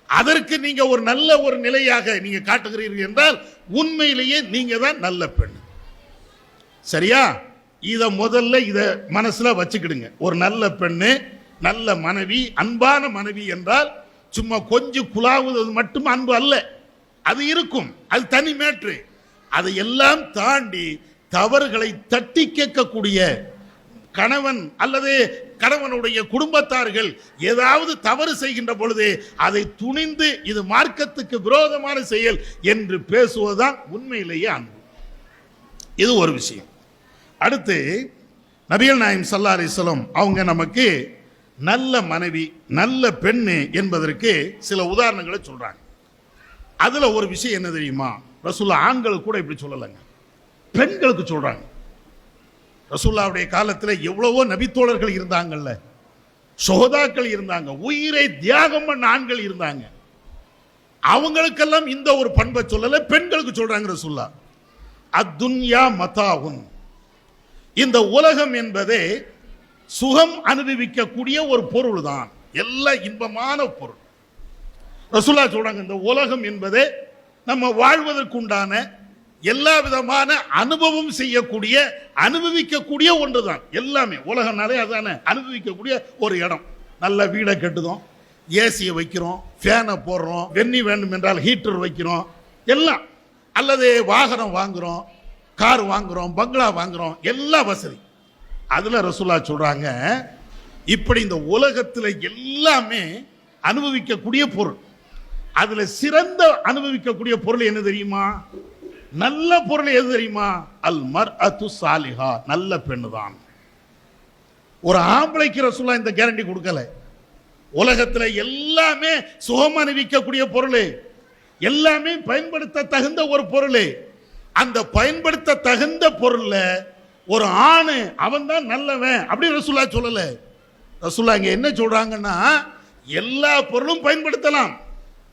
[SPEAKER 1] அதற்கு நீங்க ஒரு நல்ல ஒரு நிலையாக நீங்க காட்டுகிறீர்கள் என்றால் உண்மையிலேயே நீங்க தான் நல்ல பெண். சரியா? இத முதல்ல இத மனசுல வச்சுக்கிடுங்க. ஒரு நல்ல பெண்ணு, நல்ல மனைவி, அன்பான மனைவி என்றால் சும்மா கொஞ்சம் குழாவுவது மட்டும் அன்பு அல்ல, அது இருக்கும், அது தனி மேற்று. அதை எல்லாம் தாண்டி தவறுகளை தட்டி கேட்கக்கூடிய கணவன் அல்லது கணவனுடைய குடும்பத்தார்கள் ஏதாவது தவறு செய்கின்ற பொழுது அதை துணிந்து இது மார்க்கத்துக்கு விரோதமான செயல் என்று பேசுவதுதான் உண்மையிலேயே அன்பு. இது ஒரு விஷயம். அடுத்து நபிகள் நாயகம் ஸல்லல்லாஹு அலைஹி வஸல்லம் அவங்க நமக்கு நல்ல மனைவி, நல்ல பெண்ணு என்பதற்கு சில உதாரணங்களை சொல்றாங்க. அதுல ஒரு விஷயம் என்ன தெரியுமா? ரசூலுல்லாஹ் ஆண்களுக்கு கூட இப்படி சொல்லலைங்க, பெண்களுக்கு சொல்றாங்க. ரசூலுல்லாஹ்வுடைய காலத்தில் எவ்வளவோ நபித்தோழர்கள் இருந்தாங்கல்ல, சுஹதாக்கள் இருந்தாங்க, உயிரை தியாகம் பண்ண ஆண்கள் இருந்தாங்க. அவங்களுக்கெல்லாம் இந்த ஒரு பண்பை சொல்லல, பெண்களுக்கு சொல்றாங்க ரசூலுல்லாஹ். அத்துன்யா மதாஉன், இந்த உலகம் என்பதே சுகம் அனுபவிக்கக்கூடிய ஒரு பொருள் தான், எல்லாம் இன்பமான பொருள். ரசூலுல்லாஹ் சொல்றாங்க இந்த உலகம் என்பதே நம்ம வாழ்வதற்குண்டான எல்லா விதமான அனுபவம் செய்யக்கூடிய அனுபவிக்கக்கூடிய ஒன்றுதான். எல்லாமே உலகம்னாலே அதானே, அனுபவிக்கக்கூடிய ஒரு இடம். நல்ல வீடை கட்டுதோம், ஏசியை வைக்கிறோம், ஃபேனை போடுறோம், வெந்நி வேண்டும் என்றால் ஹீட்டர் வைக்கிறோம், எல்லாம். அல்லது வாகனம் வாங்குறோம், கார் வாங்குறோம், பங்களா வாங்குறோம், எல்லா வசதி. அதுல ரசூலுல்லாஹ் சொல்றாங்க இப்படி இந்த உலகத்தில் எல்லாமே அனுபவிக்கக்கூடிய பொருள். அதுல சிறந்த அனுபவிக்கக்கூடிய பொருள் என்ன தெரியுமா? நல்ல பொருள் எது தெரியுமா? அல் மர்அத்து சாலிஹா, நல்ல பெண்ணு தான். ஒரு ஆம்பளைக்கு ரசூலுல்லாஹ் இந்த கேரண்டி கொடுக்கல. உலகத்துல எல்லாமே சுகம் அனுபவிக்கக்கூடிய பொருள், எல்லாமே பயன்படுத்த தகுந்த ஒரு பொருள். அந்த பயன்படுத்த தகுந்த பொருள்ல ஒரு ஆணு அவன் தான் நல்லவன் அப்படி ரசூலுல்லாஹ் சொல்லல. ரசூலுல்லாஹ் இங்க என்ன சொல்றாங்கன்னா எல்லா பொருளும் பயன்படுத்தலாம்,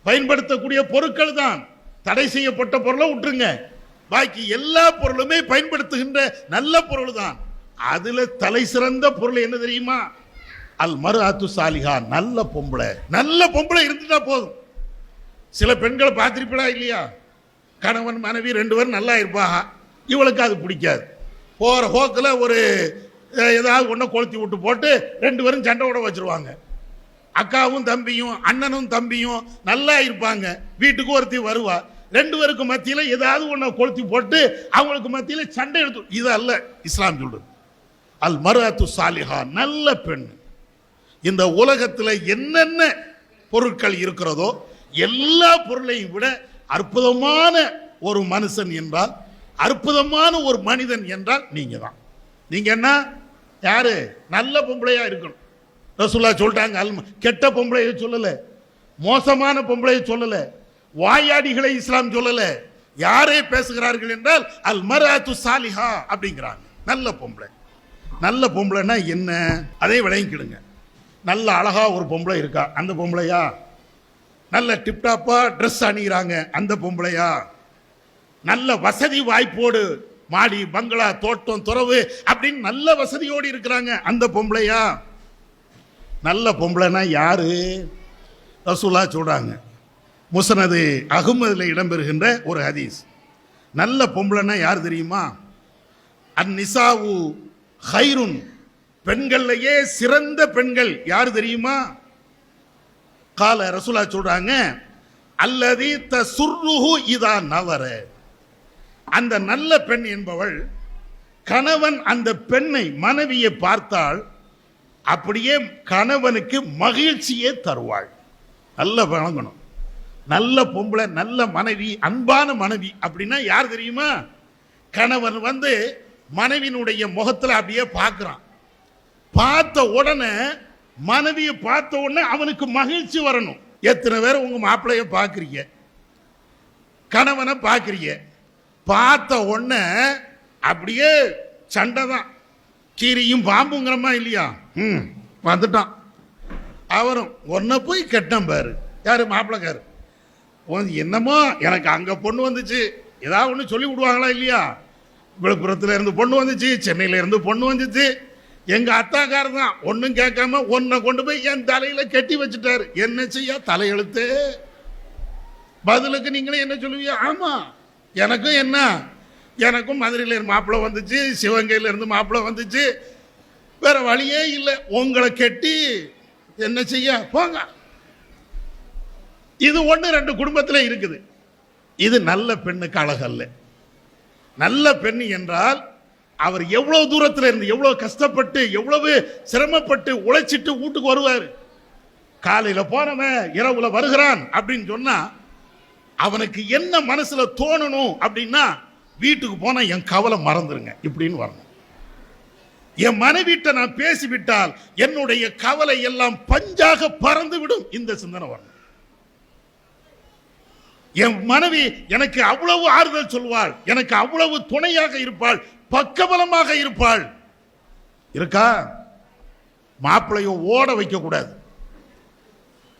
[SPEAKER 1] பயன்படுத்தக்கூடிய பொருட்கள் தான், தடை செய்யப்பட்ட பொருளை விட்டுருங்க, பாக்கி எல்லா பொருளுமே பயன்படுத்துகின்ற நல்ல பொருள் தான். அதுல தலை சிறந்த பொருள் என்ன தெரியுமா? அல் மர்அத்து சாலிஹா, நல்ல பொம்பளை. நல்ல பொம்பளை இருந்துட்டா போதும். சில பெண்களை பார்த்திருப்பா இல்லையா, கணவன் மனைவி 2 பேரும் நல்லா இருப்பாங்க, இவளுக்கு அது பிடிக்காது. போற போக்கில் ஒரு ஏதாவது ஒன்றை கொளுத்தி விட்டு போட்டு 2 பேரும் சண்டை விட வச்சிருவாங்க. அக்காவும் தம்பியும் அண்ணனும் தம்பியும் நல்லா இருப்பாங்க, வீட்டுக்கு ஒருத்தி வருவா, 2 பேருக்கு மத்தியில் ஏதாவது ஒன்றை கொளுத்தி போட்டு அவங்களுக்கு மத்தியில் சண்டை எடுத்து. இது அல்ல இஸ்லாம் சொல்றது. அல் மர்அத்து சாலிஹா, நல்ல பெண். இந்த உலகத்தில் என்னென்ன பொருட்கள் இருக்கிறதோ எல்லா பொருளையும் விட அற்புதமான ஒரு மனுஷன் என்றால், அற்புதமான ஒரு மனிதன் என்றால் நீங்க தான். நீங்க என்ன, யாரு? நல்ல பொம்பளையா இருக்கணும். ரசூலுல்லாஹ் சொல்லிட்டாங்க. கெட்ட பொம்பளையை சொல்லல, மோசமான பொம்பளையை சொல்லல, வாயாடிகளை இஸ்லாம் சொல்லல. யாரே பேசுகிறார்கள் என்றால் அல் மர்அத்து சாலிஹா அப்படிங்கிறாங்க. நல்ல பொம்பளை. நல்ல பொம்பளைன்னா என்ன, அதை விளங்கிக்கிடுங்க. நல்ல அழகா ஒரு பொம்பளை இருக்கா, அந்த பொம்பளையா? நல்ல டிப்டாப்பா ட்ரெஸ் அணிகிறாங்க, அந்த பொம்பளையா? நல்ல வசதி வாய்ப்போடு மாடி பங்களா தோட்டம் துறவு அப்படின்னு நல்ல வசதியோடு இருக்கிறாங்க, அந்த பொம்பளையா? நல்ல பொம்பளைனா யாரு? ரசூலுல்லாஹ் சொல்றாங்க, முஸ்னது அஹ்மதுல இடம்பெறுகின்ற ஒரு ஹதீஸ். நல்ல பொம்பளைனா யார் தெரியுமா? அந்நிசாவு ஹைருன், பெண்கள்லையே சிறந்த பெண்கள் யார் தெரியுமா? கால ரசூலுல்லாஹ் சொல்றாங்க, அல்லதி தசுர்ருஹு இதா நவர, அந்த நல்ல பெண் என்பவள் கணவன் அந்த பெண்ணை மனைவியை பார்த்தால் அப்படியே கணவனுக்கு மகிழ்ச்சியே தருவாள். நல்ல வழங்கணும். நல்ல பொம்பளை, நல்ல மனைவி, அன்பான மனைவி அப்படின்னா யார் தெரியுமா? கணவன் மனைவியினுடைய முகத்தில் அப்படியே பார்க்கிறான், பார்த்த உடனே மனைவியை பார்த்த உடனே அவனுக்கு மகிழ்ச்சி வரணும். எத்தனை பேர் உங்க மாப்பிள்ளைய பார்க்குறீங்க, கணவனை பார்க்குறீங்க, பார்த்த உடனே அப்படியே சண்டை தான், கீரியும் பாம்புங்கிறமா இல்லையா? வந்துட்டான் அவரும். ஒன்ன போய் கெட்டம் பாரு, யாரு? மாப்பிள்ளைக்காரு. என்னமோ எனக்கு அங்க பொண்ணு வந்துச்சு, ஏதாவது ஒன்று சொல்லி விடுவாங்களா இல்லையா? விழுப்புரத்துல இருந்து பொண்ணு வந்துச்சு, சென்னையில இருந்து பொண்ணு வந்துச்சு, எங்க அத்தாக்காரர் தான் ஒன்னும் கேட்காம ஒன்னை கொண்டு போய் என் தலையில கட்டி வச்சுட்டாரு. என்ன செய்ய, தலையெழுத்து. பதிலுக்கு நீங்களே என்ன சொல்லுவீங்க? ஆமா, எனக்கும் என்ன, எனக்கும் மதுரையில இருந்து மாப்பிள்ளை வந்துச்சு, சிவகங்கையில இருந்து மாப்பிள்ளை வந்துச்சு, வேற வழியே இல்லை, உங்களை கெட்டி என்ன செய்ய, போங்க. இது 1-2 குடும்பத்தில் இருக்குது. இது நல்ல பெண்ணுக்கு அழகல்ல. நல்ல பெண் என்றால் அவர் எவ்வளவு தூரத்தில் இருந்து எவ்வளவு கஷ்டப்பட்டு எவ்வளவு சிரமப்பட்டு உழைச்சிட்டு வீட்டுக்கு வருவார். காலையில போனவன் இரவுல வருகிறான் அப்படின்னு சொன்னா அவனுக்கு என்ன மனசுல தோணணும் அப்படின்னா, வீட்டுக்கு போனா என் கவலை மறந்துருங்க இப்படின்னு வரணும். என் மனைவிட்ட நான் பேசிவிட்டால் என்னுடைய கவலை எல்லாம் பஞ்சாக பறந்து விடும், இந்த சிந்தனை வரணும். என் மனைவி எனக்கு அவ்வளவு ஆறுதல் சொல்வாள், எனக்கு அவ்வளவு துணையாக இருப்பாள், பக்கபலமாக இருப்பாள். இருக்கா? மாப்பிள்ளைய ஓட வைக்க கூடாது.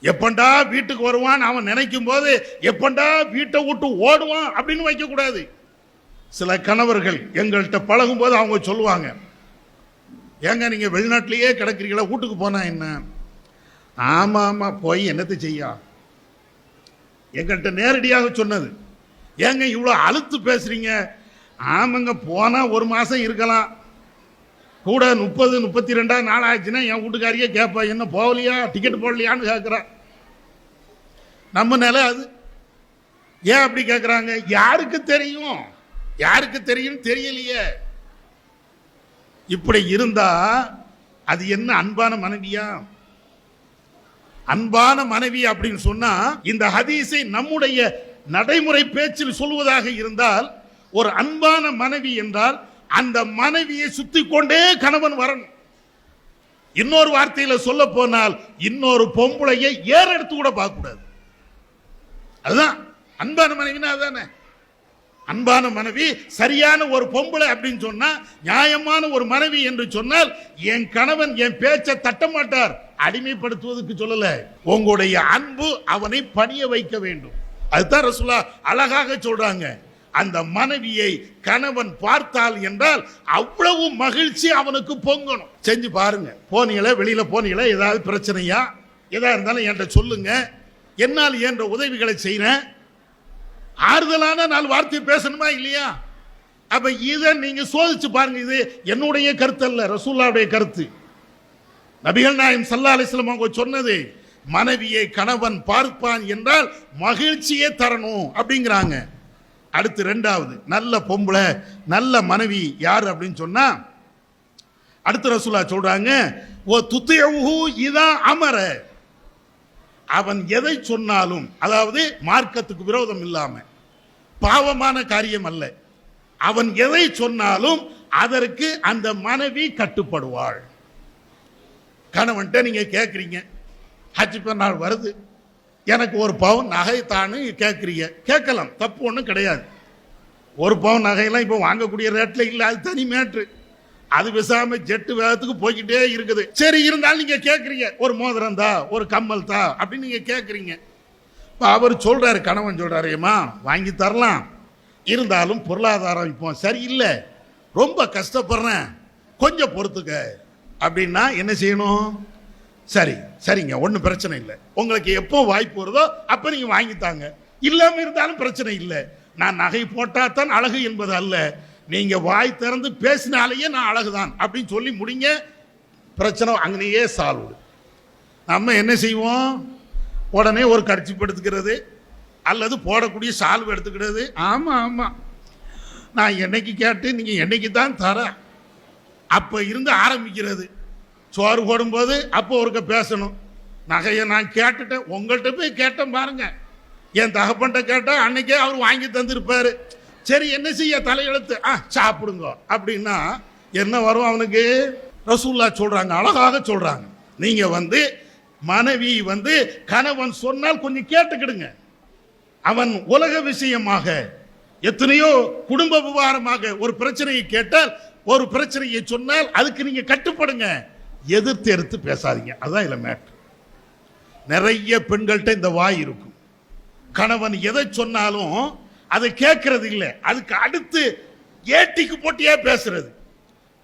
[SPEAKER 1] எப்பண்டா வீட்டுக்கு வருவான் அவன் நினைக்கும் போது எப்பண்டா வீட்டை விட்டு ஓடுவான் அப்படின்னு வைக்க கூடாது. சில கணவர்கள் எங்கள்கிட்ட பழகும் போது அவங்க சொல்லுவாங்க, ஏங்க நீங்க வெளிநாட்டிலேயே கிடக்கிறீங்களா, வீட்டுக்கு போனா என்ன? ஆமா ஆமா, போய் என்னத்தை செய்ய. எங்கள்கிட்ட நேரடியாக சொன்னது, ஏங்க இவ்வளோ அழுத்து பேசுறீங்க? ஆமாங்க, போனா 1 மாசம் இருக்கலாம், கூட 30-32 நாள் ஆச்சுன்னா என் வீட்டுக்காரியே கேட்பா, என்ன போகலையா, டிக்கெட் போடலையான்னு கேட்குறா. நம்ம நிலை அது. ஏன் அப்படி கேட்குறாங்க? யாருக்கு தெரியும், யாருக்கு தெரியும் தெரியலையே. இப்படி இருந்தா அது என்ன அன்பான மனைவியா? அன்பான மனைவி அப்படின்னு சொன்னா, இந்த ஹதீஸை நம்முடைய நடைமுறை பேச்சில் சொல்வதாக இருந்தால், ஒரு அன்பான மனைவி என்றால் அந்த மனைவியை சுத்தி கொண்டே கணவன் வரணும். இன்னொரு வார்த்தையில சொல்ல போனால், இன்னொரு பொம்பளையை எடுத்து கூட பார்க்க கூடாது. அதுதான் அன்பான மனைவினா. அதானே அன்பான மனைவி. சரியான ஒரு பொம்பளை அப்படின்னு சொன்னா, நியாயமான ஒரு மனைவி என்று சொன்னால், என் கணவன் என் பேச்சை தட்ட மாட்டார். அடிமைப்படுத்துவதற்கு சொல்லல, உங்களுடைய அன்பு அவனை பணிய வைக்க வேண்டும். அதுதான் ரசூலுல்லாஹ் அழகாக சொல்றாங்க. அந்த மனைவியை கணவன் பார்த்தால் என்றால் அவ்வளவு மகிழ்ச்சி அவனுக்கு பொங்கணும். செஞ்சு பாருங்க. போனீங்களே, வெளியில போனீங்களே, ஏதாவது பிரச்சனையா எதா இருந்தாலும் என்கிட்ட சொல்லுங்க, என்னால் என்ற உதவிகளை செய்யறேன். ஆறுதலான நாலு வார்த்தை பேசணுமா இல்லையா? அப்ப இதை நீங்க சோதிச்சு பாருங்க. இது என்னுடைய கருத்து அல்ல, ரசூலுல்லாஹ்வுடைய கருத்து. நபிகள் நாயகம் ஸல்லல்லாஹு அலைஹி வஸல்லம் அவங்க சொன்னது, மனைவியை கணவன் பார்ப்பான் என்றால் மகிழ்ச்சியே தரணும் அப்படிங்கிறாங்க. அடுத்து ரெண்டாவது, நல்ல பொம்பளை நல்ல மனைவி யார் அப்படின்னு சொன்னா, அடுத்து ரசூலுல்லாஹ் சொல்றாங்க, ஓ துத்தியஹு இதா அமர, அவன் எதை சொன்னாலும், அதாவது மார்க்கத்துக்கு விரோதம் இல்லாம பாவமான காரியம் அல்ல, அவன் எதை சொன்னாலும் அதற்கு அந்த மனைவி கட்டுப்படுவாள். கணவன்கிட்ட நீங்க கேட்குறீங்க, ஹஜ் பெருநாள் வருது, எனக்கு ஒரு பவுன் நகை தானு கேட்குறீங்க, கேட்கலாம், தப்பு ஒன்றும் கிடையாது. ஒரு பவுன் நகையெல்லாம் இப்போ வாங்கக்கூடிய ரேட்டில் இல்லை, அது தனி மேட்ரு. அது விசாம ஜெட்டு வேகத்துக்கு போய்கிட்டே இருக்குது. சரி, இருந்தாலும் நீங்க கேட்குறீங்க, ஒரு மோதிரம் தா, ஒரு கம்மல் தா அப்படின்னு நீங்க கேட்குறீங்க. இப்போ அவர் சொல்றாரு, கணவன் சொல்றாரு, ஏமா வாங்கி தரலாம், இருந்தாலும் பொருளாதாரம் இப்போ சரியில்லை, ரொம்ப கஷ்டப்படுறேன், கொஞ்சம் பொறுத்துக்க அப்படின்னா என்ன செய்யணும்? சரி சரிங்க, ஒன்றும் பிரச்சனை இல்லை, உங்களுக்கு எப்போ வாய்ப்பு வருதோ அப்போ நீங்கள் வாங்கித்தாங்க, இல்லாமல் இருந்தாலும் பிரச்சனை இல்லை, நான் நகை போட்டால் தான் அழகு என்பது அல்ல, நீங்கள் வாய் திறந்து பேசினாலேயே நான் அழகுதான் அப்படின்னு சொல்லி முடிங்க, பிரச்சனை அங்கேயே சால்வ். நம்ம என்ன செய்வோம்? உடனே ஒரு கர்ச்சீப் எடுத்துக்கிறது அல்லது போடக்கூடிய சால்வ் எடுத்துக்கிறது. ஆமாம் ஆமாம், நான் என்னைக்கு கேட்டு நீங்கள் என்னைக்கு தான் தர, அப்போ இருந்து ஆரம்பிக்கிறது. சோறு போடும்போது அப்போ ஒருக்க பேசணும், நகையை நான் கேட்டுட்டேன், உங்கள்கிட்ட போய் கேட்டேன் பாருங்க, என் தகப்பன்ட்ட கேட்டால் அன்னைக்கே அவர் வாங்கி தந்துருப்பாரு. சரி என்ன செய்ய, தலையெழுத்து, சாப்பிடுங்க அப்படின்னா என்ன வரும் அவனுக்கு? ரசூலுல்லாஹ் சொல்றாங்க, அழகாக சொல்றாங்க, நீங்க மனைவி கணவன் சொன்னால் கொஞ்சம் கேட்டுக்கிடுங்க. அவன் உலக விஷயமாக எத்தனையோ குடும்ப விவகாரமாக ஒரு பிரச்சனையை கேட்டால், ஒரு பிரச்சனையை சொன்னால் அதுக்கு நீங்க கட்டுப்படுங்க, எதிர்த்து எடுத்து பேசாதீங்க. அதான் இல்ல மேட்ரு. நிறைய பெண்கள்கிட்ட இந்த வாய் இருக்கும், கணவன் எதை சொன்னாலும் அதை கேட்கறது இல்லை, அதுக்கு அடுத்து ஏட்டிக்கு போட்டியா பேசுறது.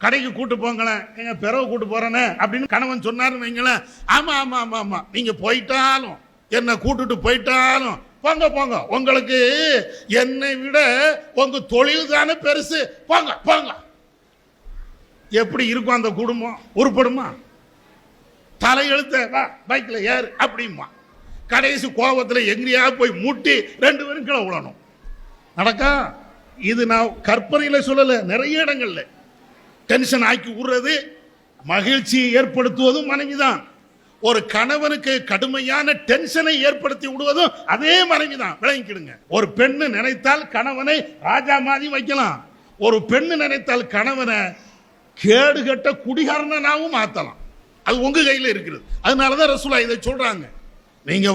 [SPEAKER 1] கடைக்கு கூட்டு போங்களேன், எங்க பிறகு கூட்டு போறேன்னு அப்படின்னு கணவன் சொன்னாருன்னு வைங்களேன், ஆமா ஆமா ஆமா ஆமா, நீங்க போயிட்டாலும் என்ன கூட்டுட்டு போயிட்டாலும் போங்க போங்க, உங்களுக்கு என்னை விட உங்க தொழில் தானே பெருசு, போங்க போங்க. எப்படி இருக்கும் அந்த குடும்பம்? உருப்படுமா? தலையெழுத்த வா பைக்ல ஏறு அப்படிமா, கடைசி கோபத்தில் எங்கேயா போய் முட்டி 2 பேரும் கீழே விழணும். நடக்கா? இது நான் கற்பனையில சொல்லல, நிறைய இடங்கள்ல டென்ஷன் ஆக்கி விடுறது, மகிழ்ச்சியை ஏற்படுத்துவதும் மனைவிதான். ஒரு கணவனுக்கு கடுமையான டென்ஷனை ஏற்படுத்தி விடுவதும் அதே மனைவிதான், விளங்கிக்கிடுங்க. ஒரு பெண்ணு நினைத்தால் கணவனை ராஜா மாதிரி வைக்கலாம், ஒரு பெண்ணு நினைத்தால் கணவனை கேடுகட்ட குடிகாரனாவும் மாத்தலாம். அது உங்க கையில இருக்கிறது. அதனாலதான் ரசூலுல்லாஹ் இதை சொல்றாங்க, நீங்க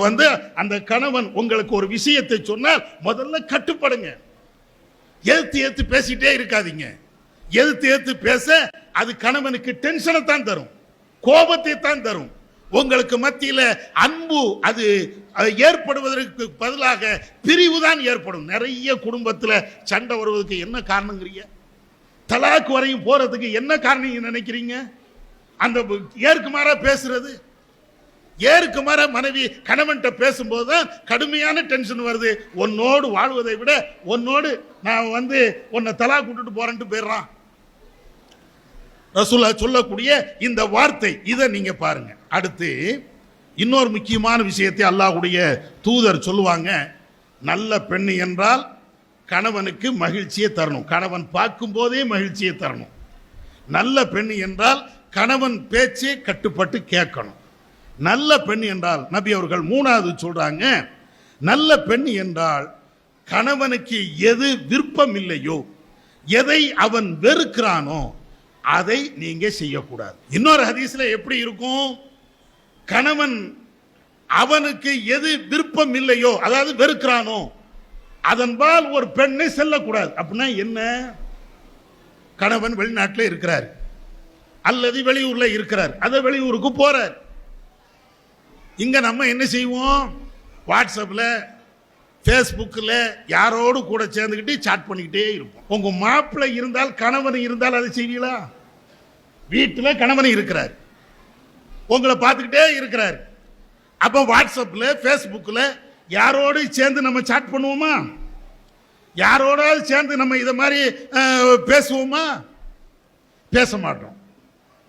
[SPEAKER 1] அந்த கணவன் உங்களுக்கு ஒரு விஷயத்தை சொன்னால் முதல்ல கட்டுப்படுங்க, எதிர்த்து பேசிட்டே இருக்காதீங்க. எதிர்த்து பேச அது கணவனுக்கு டென்ஷனை தான் தரும், கோபத்தை தான் தரும். உங்களுக்கு மத்தியில் அன்பு அது ஏற்படுவதற்கு பதிலாக பிரிவு தான் ஏற்படும். நிறைய குடும்பத்தில் சண்டை வருவதற்கு என்ன காரணங்கிறீங்க? தலாக்கு வரையும் போறதுக்கு என்ன காரணம் நினைக்கிறீங்க? அந்த ஏற்குமாறா பேசுறது, ஏற்குமாறா மனைவி கணவன்கிட்ட பேசும்போது தான் கடுமையான டென்ஷன் வருது. உன்னோடு வாழ்வதை விட உன்னோடு நான் உன்னை தலாக்கு விட்டுட்டு போறேன்ட்டு போயிடுறான். ரசூலுல்லாஹ் சொல்லக்கூடிய இந்த வார்த்தை, இதை நீங்க பாருங்க. அடுத்து இன்னொரு முக்கியமான விஷயத்தை அல்லாஹ்வுடைய தூதர் சொல்லுவாங்க, நல்ல பெண் என்றால் கணவனுக்கு மகிழ்ச்சியை தரணும், கணவன் பார்க்கும் போதே மகிழ்ச்சியை தரணும். நல்ல பெண் என்றால் கணவன் பேச்சை கட்டுப்பட்டு கேட்கணும். நல்ல பெண் என்றால் நபி அவர்கள் 3வது சொல்றாங்க, நல்ல பெண் என்றால் கணவனுக்கு எது விருப்பம் இல்லையோ, எதை அவன் வெறுக்கிறானோ அதை நீங்க செய்யக்கூடாது. இன்னொரு ஹதீஸ்ல எப்படி இருக்கும்? கணவன் அவனுக்கு எது விருப்பம் இல்லையோ, அதாவது வெறுக்கிறானோ, அதன்பால் ஒரு பெண்ணை செல்லக்கூடாது. அப்படின்னா என்ன? கணவன் வெளிநாட்டில் இருக்கிறார் அல்லது வெளியூர்ல இருக்கிறார், அதை வெளியூருக்கு போறார். இங்க நம்ம என்ன செய்வோம்? வாட்ஸ்அப்ல Facebookல யாரோடு கூட சேர்ந்துக்கிட்டு சாட் பண்ணிக்கிட்டே இருப்போம். உங்க மாப்பிள்ளை இருந்தால் கணவன் இருந்தால் அதை செய்வீங்களா? வீட்டில் கணவன் இருக்கிறார், உங்களை பார்த்துக்கிட்டே இருக்கிறார். அப்போ வாட்ஸ்அப்ல Facebookல யாரோடு சேர்ந்து நம்ம சாட் பண்ணுவோமா? யாரோடாவது சேர்ந்து நம்ம இதை மாதிரி பேசுவோமா? பேச மாட்டோம்.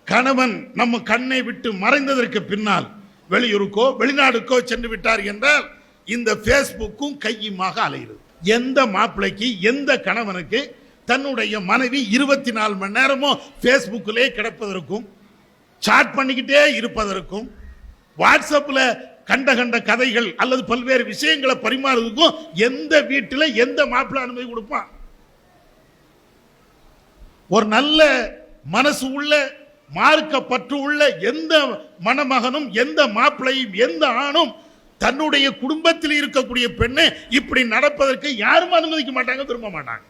[SPEAKER 1] கணவன் நம்ம கண்ணை விட்டு மறைந்ததற்கு பின்னால் வெளியூருக்கோ வெளிநாடுக்கோ சென்று விட்டார் என்றால் இந்த Facebooக்கும் கையுமாக அலைகிறது. எந்த மாப்பிள்ளைக்கு எந்த கணவனுக்கு தன்னுடைய மனைவி 24 மணி நேரமும் Facebookலே கிடப்பதற்கும் சாட் பண்ணிக்கிட்டே இருப்பதற்கும் வாட்ஸ்அப்ல கண்ட கண்ட கதைகள் அல்லது பல்வேறு விஷயங்களை பரிமாறுவதற்கும் எந்த வீட்டில் எந்த மாப்பிள்ளை அனுமதி கொடுப்பான்? ஒரு நல்ல மனசு உள்ள மார்க்கப்பற்று உள்ள எந்த மணமகனும் எந்த மாப்பிள்ளையும் எந்த ஆணும் தன்னுடைய குடும்பத்தில் இருக்கக்கூடிய பெண்ணை இப்படி நடப்பதற்கு யாரும் அனுமதிக்க மாட்டாங்க, விரும்ப மாட்டாங்க.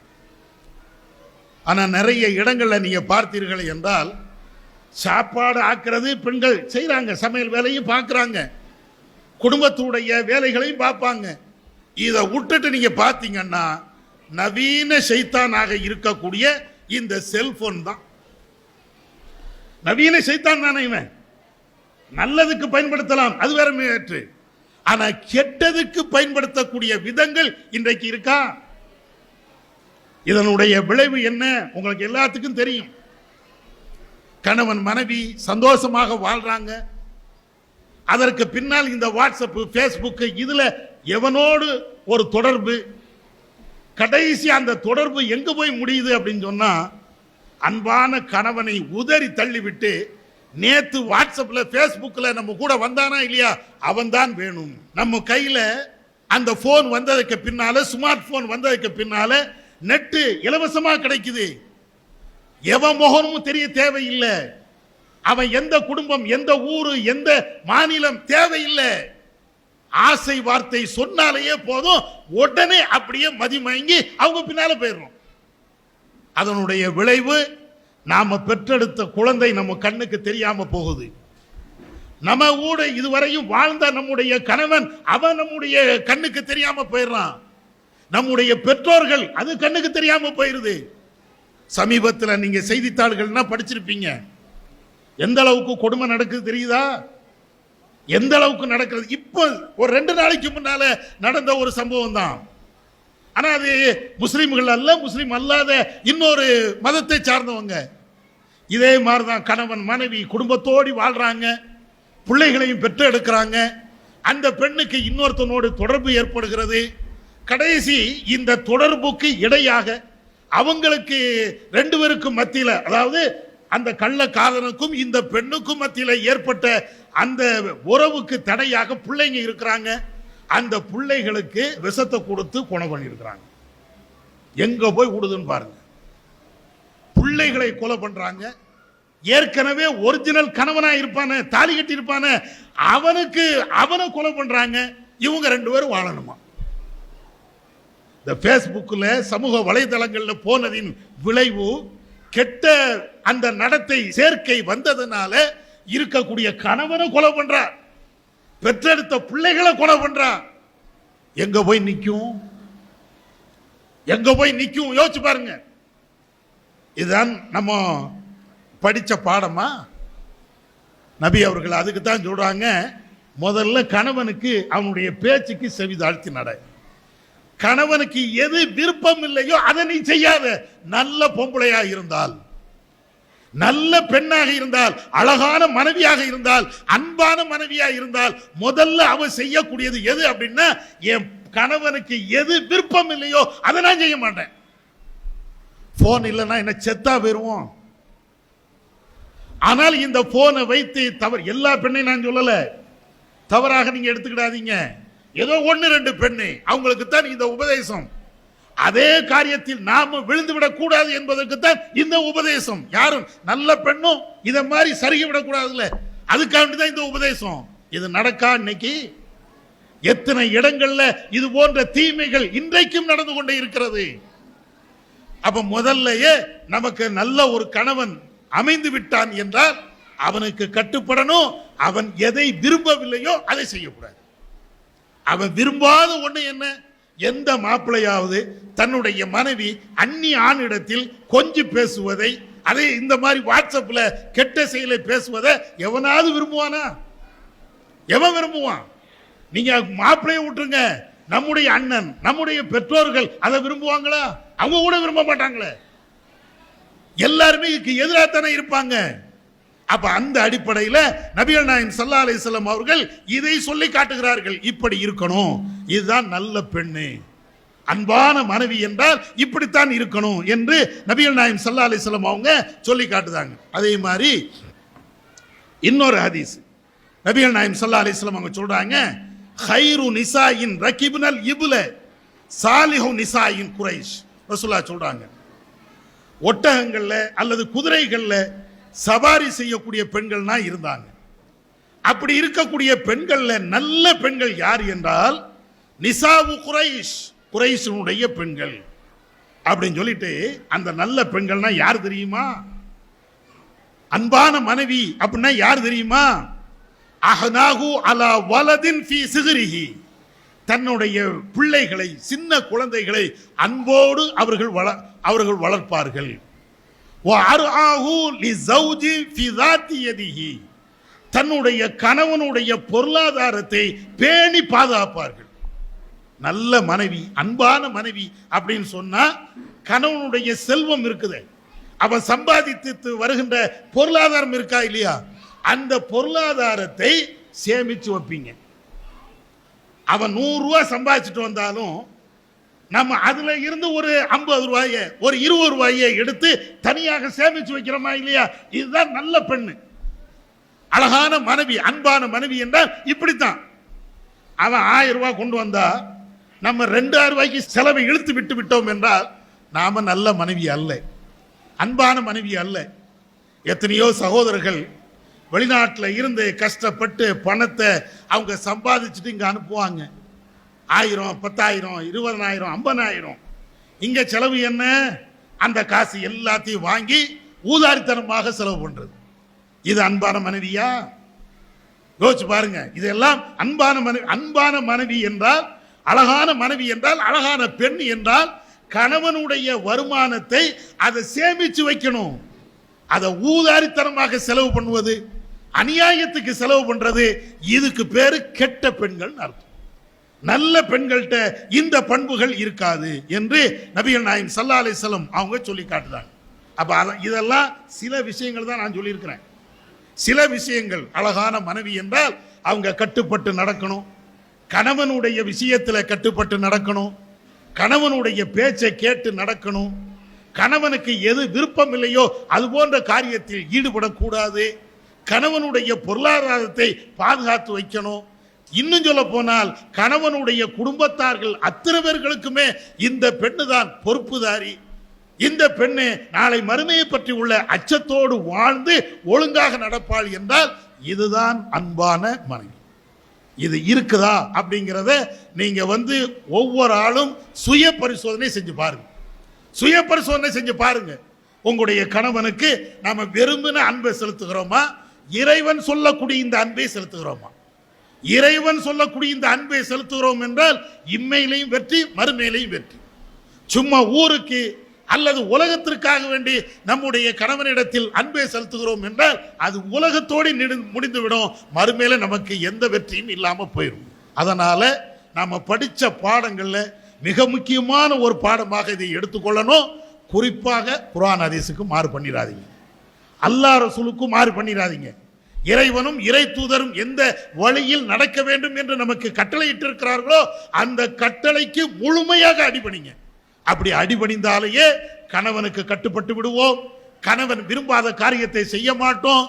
[SPEAKER 1] ஆனா நிறைய இடங்கள்ல நீங்க பார்த்தீர்கள் என்றால் சாப்பாடு ஆக்குறது பெண்கள் செய்யறாங்க, சமையல் வேலையும் பார்க்கறாங்க, குடும்பத்துடைய வேலைகளையும் பார்ப்பாங்க. இதை விட்டுட்டு நீங்க பார்த்தீங்கன்னா நவீன சைத்தானாக இருக்கக்கூடிய இந்த செல்போன் தான். நவீன சைத்தான் தானே இவன். நல்லதுக்கு பயன்படுத்தலாம், அது வேற மேற்று. ஆனா கெட்டதுக்கு பயன்படுத்தக்கூடிய விதங்கள் இன்றைக்கு இருக்கா? இதனுடைய விளைவு என்ன உங்களுக்கு எல்லாத்துக்கும் தெரியும். கணவன் மனைவி சந்தோஷமாக வாழ்றாங்க, அதற்கு பின்னால் இந்த வாட்ஸ்அப் Facebook இதுல எவனோடு ஒரு தொடர்பு, கடைசி அந்த தொடர்பு எங்க போய் முடியுது அப்படின்னு சொன்னா அன்பான கணவனை உதறி தள்ளிவிட்டு நேத்து வாட்ஸ்அப்ல Facebookல நம்ம கூட வந்தானா இல்லையா அவன் தான் வேணும். நம்ம கையில அந்த போன் வந்ததுக்கு பின்னால, ஸ்மார்ட் போன் வந்ததுக்கு பின்னால நெட்டு இலவசமா கிடைக்குது. எவன் முகமும் தெரிய தேவையில்லை, அவன் எந்த குடும்பம் எந்த ஊரு எந்த மாநிலம் தேவையில்லை. ஆசை வார்த்தை சொன்னாலேயே போதும், உடனே அப்படியே மதிமயங்கி அவங்க பின்னால போயிடுறோம். அதனுடைய விளைவு நாம பெற்றெடுத்த குழந்தை நம்ம கண்ணுக்கு தெரியாம போகுது. நம்ம கூட இதுவரையும் வாழ்ந்த நம்முடைய கணவன் அவன் நம்முடைய கண்ணுக்கு தெரியாம போயிடுறான். நம்முடைய பெற்றோர்கள் அது கண்ணுக்கு தெரியாம போயிருது. சமீபத்தில் நீங்க செய்தித்தாள்கள்னா படிச்சிருப்பீங்க, எந்த அளவுக்கு கொடுமை நடக்குது தெரியுதா? எந்த அளவுக்கு நடக்கிறது. இப்போ ஒரு 2 நாளைக்கு முன்னால நடந்த ஒரு சம்பவம் தான். ஆனா அது முஸ்லிம்கள் அல்ல, முஸ்லிம் அல்லாத இன்னொரு மதத்தை சார்ந்தவங்க. இதே மாதிரிதான் கணவன் மனைவி குடும்பத்தோடு வாழ்றாங்க, பிள்ளைகளையும் பெற்று எடுக்கிறாங்க. அந்த பெண்ணுக்கு இன்னொருத்தனோடு தொடர்பு ஏற்படுகிறது. கடைசி இந்த தொடர்புக்கு இடையாக அவங்களுக்கு 2 பேருக்கும் மத்தியில், அதாவது அந்த கள்ள காதலுக்கும் இந்த பெண்ணுக்கும் மத்தியில் ஏற்பட்ட அந்த உறவுக்கு தடையாக பிள்ளைங்க இருக்கிறாங்க. அந்த பிள்ளைகளுக்கு விஷத்தை கொடுத்து கொலை பண்ணியிருக்கிறாங்க. எங்க போய் விடுதுன்னு பாருங்க. பிள்ளைகளை கொலை பண்றாங்க. ஏற்கனவே ஒரிஜினல் கணவனா இருப்பான, தாலி கட்டி இருப்பான, அவனை கொலை பண்றாங்க. இவங்க 2 பேரும் வாழணுமா? இந்த Facebookல சமூக வலைதளங்கள்ல போனதின் விளைவு கெட்ட அந்த நடத்தை சேர்க்கை வந்ததுனால இருக்கக்கூடிய கணவனை கொலை பண்றார், பெற்றெடுத்த பிள்ளைகளை கொலை பண்றார். எங்க போய் நிக்கும்? எங்க போய் நிக்கும்? யோசிச்சு பாருங்க. இதுதான் நம்ம படிச்ச பாடமா? நபி அவர்கள் அதுக்கு தான் சொல்றாங்க, முதல்ல கணவனுக்கு அவனுடைய பேச்சுக்கு செவி தாழ்த்தி நட. கணவனுக்கு எது விருப்பம் இல்லையோ அதை நீ செய்யாத. நல்ல பொம்பளையா இருந்தால், நல்ல பெண்ணாக இருந்தால், அழகான மனைவியாக இருந்தால், அன்பான மனைவியாக இருந்தால், முதல்ல அவ செய்யக்கூடியது எது அப்படின்னா, என் கணவனுக்கு எது விருப்பம் இல்லையோ அதை நான் செய்ய மாட்டேன். போன் இல்லைன்னா என்ன செத்தா போயிருவோம். ஆனால் இந்த போனை வைத்து தவறு, எல்லா பெண்ணையும் நான் சொல்லல, தவறாக நீங்க எடுத்துக்கிடாதீங்க. ஏதோ 1-2 பெண்ணு, அவங்களுக்கு தான் இந்த உபதேசம். அதே காரியத்தில் நாம விழுந்து விடக்கூடாது என்பதற்கு தான் இந்த உபதேசம். யாரும் நல்ல பெண்ணும் இதை மாதிரி சருகி விடக்கூடாதுல்ல, அதுக்காண்டி தான் இந்த உபதேசம். இது நடக்கா? இன்னைக்கு எத்தனை இடங்கள்ல இது போன்ற தீமைகள் இன்றைக்கும் நடந்து கொண்டே இருக்கிறது. அப்ப முதல்லயே நமக்கு நல்ல ஒரு கணவன் அமைந்து விட்டான் என்றால் அவனுக்கு கட்டுப்படணும். அவன் எதை விரும்பவில்லையோ அதை செய்யக்கூடாது. அவன் விரும்பாத ஒண்ணு என்ன? எந்த மாப்பிள்ளையாவது தன்னுடைய மனைவி அந்நிய ஆணிடத்தில் கொஞ்சி பேசுவதை, அதே இந்த மாதிரி வாட்ஸ்அப்ல கெட்ட செயலை பேசுவதை எவனாவது விரும்புவானா? எவன் விரும்புவான்? நீங்க மாப்பிள்ளையை விட்டுருங்க, நம்முடைய அண்ணன் நம்முடைய பெற்றோர்கள் அதை விரும்புவாங்களா? அவங்க கூட விரும்ப மாட்டாங்களே. எல்லாருமே எதிராகத்தானே இருப்பாங்க. அப்ப அந்த அடிப்படையில் நபிகள் நாயகம் ஸல்லல்லாஹு அலைஹி வஸல்லம் அவர்கள் இதை சொல்லி காட்டுகிறார்கள். இப்படி இருக்கணும், இதுதான் நல்ல பெண்ணு, அன்பான மனைவி என்றால் இப்படித்தான் இருக்கணும் என்று நபிகள் நாயகம் ஸல்லல்லாஹு அலைஹி வஸல்லம் அவங்க சொல்லி காட்டுதாங்க. அதே மாதிரி இன்னொரு ஹதீஸ் நபிகள் நாயகம் ஸல்லல்லாஹு அலைஹி வஸல்லம் அவங்க சொல்றாங்க, ஹைரு நிசாயின் ரகிப்னல் இப்ல சாலிஹு நிசாயின் குரைஷ். ரசூலுல்லாஹ் சொல்றாங்க, ஒட்டகங்கள்ல அல்லது குதிரைகள்ல சவாரி செய்யக்கூடிய பெண்கள்னா இருந்தாங்க. அப்படி இருக்கக்கூடிய பெண்கள்ல நல்ல பெண்கள் யார் என்றால் நிசாவு குரைஷ், குரைஷினுடைய பெண்கள் அப்படின்னு சொல்லிட்டு, அந்த நல்ல பெண்கள்னா யார் தெரியுமா? அன்பான மனைவி அப்படின்னா யார் தெரியுமா? அஹ்னாஹு அலா வலதின் ஃபீ சிஹ்ரிஹி, தன்னுடைய பிள்ளைகளை, சின்ன குழந்தைகளை அன்போடு அவர்கள் வளர்ப்பார்கள். தன்னுடைய கணவனுடைய பொருளாதாரத்தை பேணி பாதுகாப்பார்கள். நல்ல மனைவி, அன்பான மனைவி அப்படின்னு சொன்னா, கணவனுடைய செல்வம் இருக்குது, அவன் சம்பாதித்து வருகின்ற பொருளாதாரம் இருக்கா இல்லையா, அந்த பொருளாதாரத்தை சேமிச்சு வைப்பீங்க. அவன் 100 ரூபாய் சம்பாதிச்சுட்டு வந்தாலும் நம்ம அதுல இருந்து ஒரு 50 ரூபாயை, ஒரு 20 ரூபாயை எடுத்து தனியாக சேமிச்சு வைக்கிறோமா இல்லையா? இதுதான் நல்ல பெண்ணு, அழகான மனைவி, அன்பான மனைவி என்றால் இப்படித்தான். அவன் 1000 ரூபாய் கொண்டு வந்தா நம்ம 2000 ரூபாய்க்கு செலவை இழுத்து விட்டு விட்டோம் என்றால் நாம நல்ல மனைவி அல்ல, அன்பான மனைவி அல்ல. எத்தனையோ சகோதரர்கள் வெளிநாட்டில் இருந்து கஷ்டப்பட்டு பணத்தை அவங்க சம்பாதிச்சுட்டு இங்க அனுப்புவாங்க. 1000, 10,000, 20,000, 50,000. இங்க செலவு என்ன? அந்த காசு எல்லாத்தையும் வாங்கி ஊதாரித்தனமாக செலவு பண்றது. இது அன்பான மனைவியா? யோசிச்சு பாருங்க. இதெல்லாம் அன்பான மனைவி. அன்பான மனைவி என்றால், அழகான மனைவி என்றால், அழகான பெண் என்றால் கணவனுடைய வருமானத்தை அதை சேமிச்சு வைக்கணும். அதை ஊதாரித்தனமாக செலவு பண்ணுவது, அநியாயத்துக்கு செலவு பண்றது, இதுக்கு பேரு கெட்ட பெண்கள் அர்த்தம். நல்ல பெண்கள்கிட்ட இந்த பண்புகள் இருக்காது என்று நபிகள் நாயகம் ஸல்லல்லாஹு அலைஹி வஸல்லம் அவங்க சொல்லி காட்டுறாங்க. அப்ப இதெல்லாம் சில விஷயங்கள் தான் நான் சொல்லியிருக்கிறேன். சில விஷயங்கள். அழகான மனைவி என்றால் அவங்க கட்டுப்பட்டு நடக்கணும், கணவனுடைய விஷயத்தில் கட்டுப்பட்டு நடக்கணும், கணவனுடைய பேச்சை கேட்டு நடக்கணும், கணவனுக்கு எது விருப்பம் இல்லையோ அது போன்ற காரியத்தில் ஈடுபடக்கூடாது, கணவனுடைய பொருளாதாரத்தை பாதுகாத்து வைக்கணும். இன்னும் சொல்ல போனால் கணவனுடைய குடும்பத்தார்கள் அத்தனை பேர்களுக்குமே இந்த பெண்ணு தான் பொறுப்புதாரி. இந்த பெண்ணு நாளை மறுமையை பற்றி உள்ள அச்சத்தோடு வாழ்ந்து ஒழுங்காக நடப்பாள் என்றால் இதுதான் அன்பான மனைவி. இது இருக்குதா அப்படிங்கிறத நீங்க ஒவ்வொரு ஆளும் சுய பரிசோதனை செஞ்சு பாருங்க. சுய பரிசோதனை செஞ்சு பாருங்க. உங்களுடைய கணவனுக்கு நாம விரும்பின அன்பை செலுத்துகிறோமா, இறைவன் சொல்லக்கூடிய இந்த அன்பை செலுத்துகிறோமா? இறைவன் சொல்லக்கூடிய இந்த அன்பை செலுத்துகிறோம் என்றால் இம்மையிலையும் வெற்றி, மறுமையிலையும் வெற்றி. சும்மா ஊருக்கு அல்லது உலகத்திற்காக வேண்டி நம்முடைய கணவனிடத்தில் அன்பை செலுத்துகிறோம் என்றால் அது உலகத்தோடு முடிந்துவிடும், மறுமையில நமக்கு எந்த வெற்றியும் இல்லாம போயிடும். அதனால நாம படிச்ச பாடங்கள்ல மிக முக்கியமான ஒரு பாடமாக இதை எடுத்துக்கொள்ளணும். குறிப்பாக குர்ஆன் ஹதீஸுக்கு மாறு பண்ணிடாதீங்க, அல்லாஹ் ரசூலுக்கு மாறு பண்ணிடாதீங்க. இறைவனும் இறை தூதரும் எந்த வழியில் நடக்க வேண்டும் என்று நமக்கு கட்டளையிட்டு இருக்கிறார்களோ அந்த கட்டளைக்கு முழுமையாக அடிபணிங்க. அப்படி அடிபணிந்தாலேயே கணவனுக்கு கட்டுப்பட்டு விடுவோம், கணவன் விரும்பாத காரியத்தை செய்ய மாட்டோம்,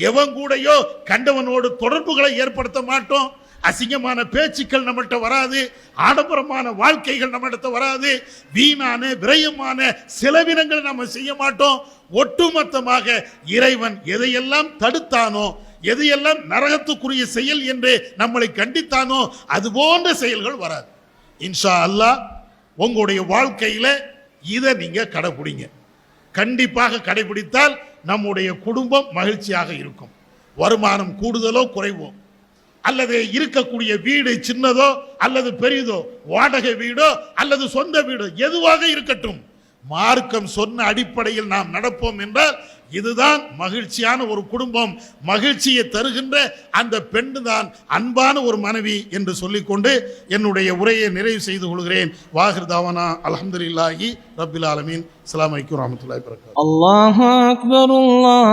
[SPEAKER 1] எவன் கூடயோ கண்டவனோடு தொடர்புகளை ஏற்படுத்த மாட்டோம், அசிங்கமான பேச்சுக்கள் நம்மகிட்ட வராது, ஆடம்பரமான வாழ்க்கைகள் நம்மகிட்ட வராது, வீணான விரயமான செலவினங்கள் நம்ம செய்ய மாட்டோம். ஒட்டுமொத்தமாக இறைவன் எதையெல்லாம் தடுத்தானோ, எதையெல்லாம் நரகத்துக்குரிய செயல் என்று நம்மளை கண்டித்தானோ அது போன்ற செயல்கள் வராது. இன்ஷா அல்லாஹ் உங்களுடைய வாழ்க்கையில இதை நீங்க கடைபிடிங்க. கண்டிப்பாக கடைபிடித்தால் நம்முடைய குடும்பம் மகிழ்ச்சியாக இருக்கும். வருமானம் கூடுதலோ குறைவோ, அல்லது இருக்கக்கூடிய வீடு சின்னதோ அல்லது பெரிதோ, வாடகை வீடோ அல்லது சொந்த வீடோ எதுவாக இருக்கட்டும், மார்க்கம் சொன்ன அடிப்படையில் நாம் நடப்போம் என்றால் இதுதான் மகிழ்ச்சியான ஒரு குடும்பம், மகிழ்ச்சியை தருகின்ற அந்த பெண் தான் அன்பான ஒரு மனைவி என்று சொல்லிக்கொண்டு என்னுடைய உரையை நிறைவு செய்து கொள்கிறேன். வாஹிர் தாவானா அல்ஹம்துலில்லாஹி ரப்பில் ஆலமீன். அஸ்ஸலாமு அலைக்கும் வரஹ்மத்துல்லாஹி வபரகாத்துஹு.
[SPEAKER 2] அல்லாஹு அக்பர். அல்லாஹ்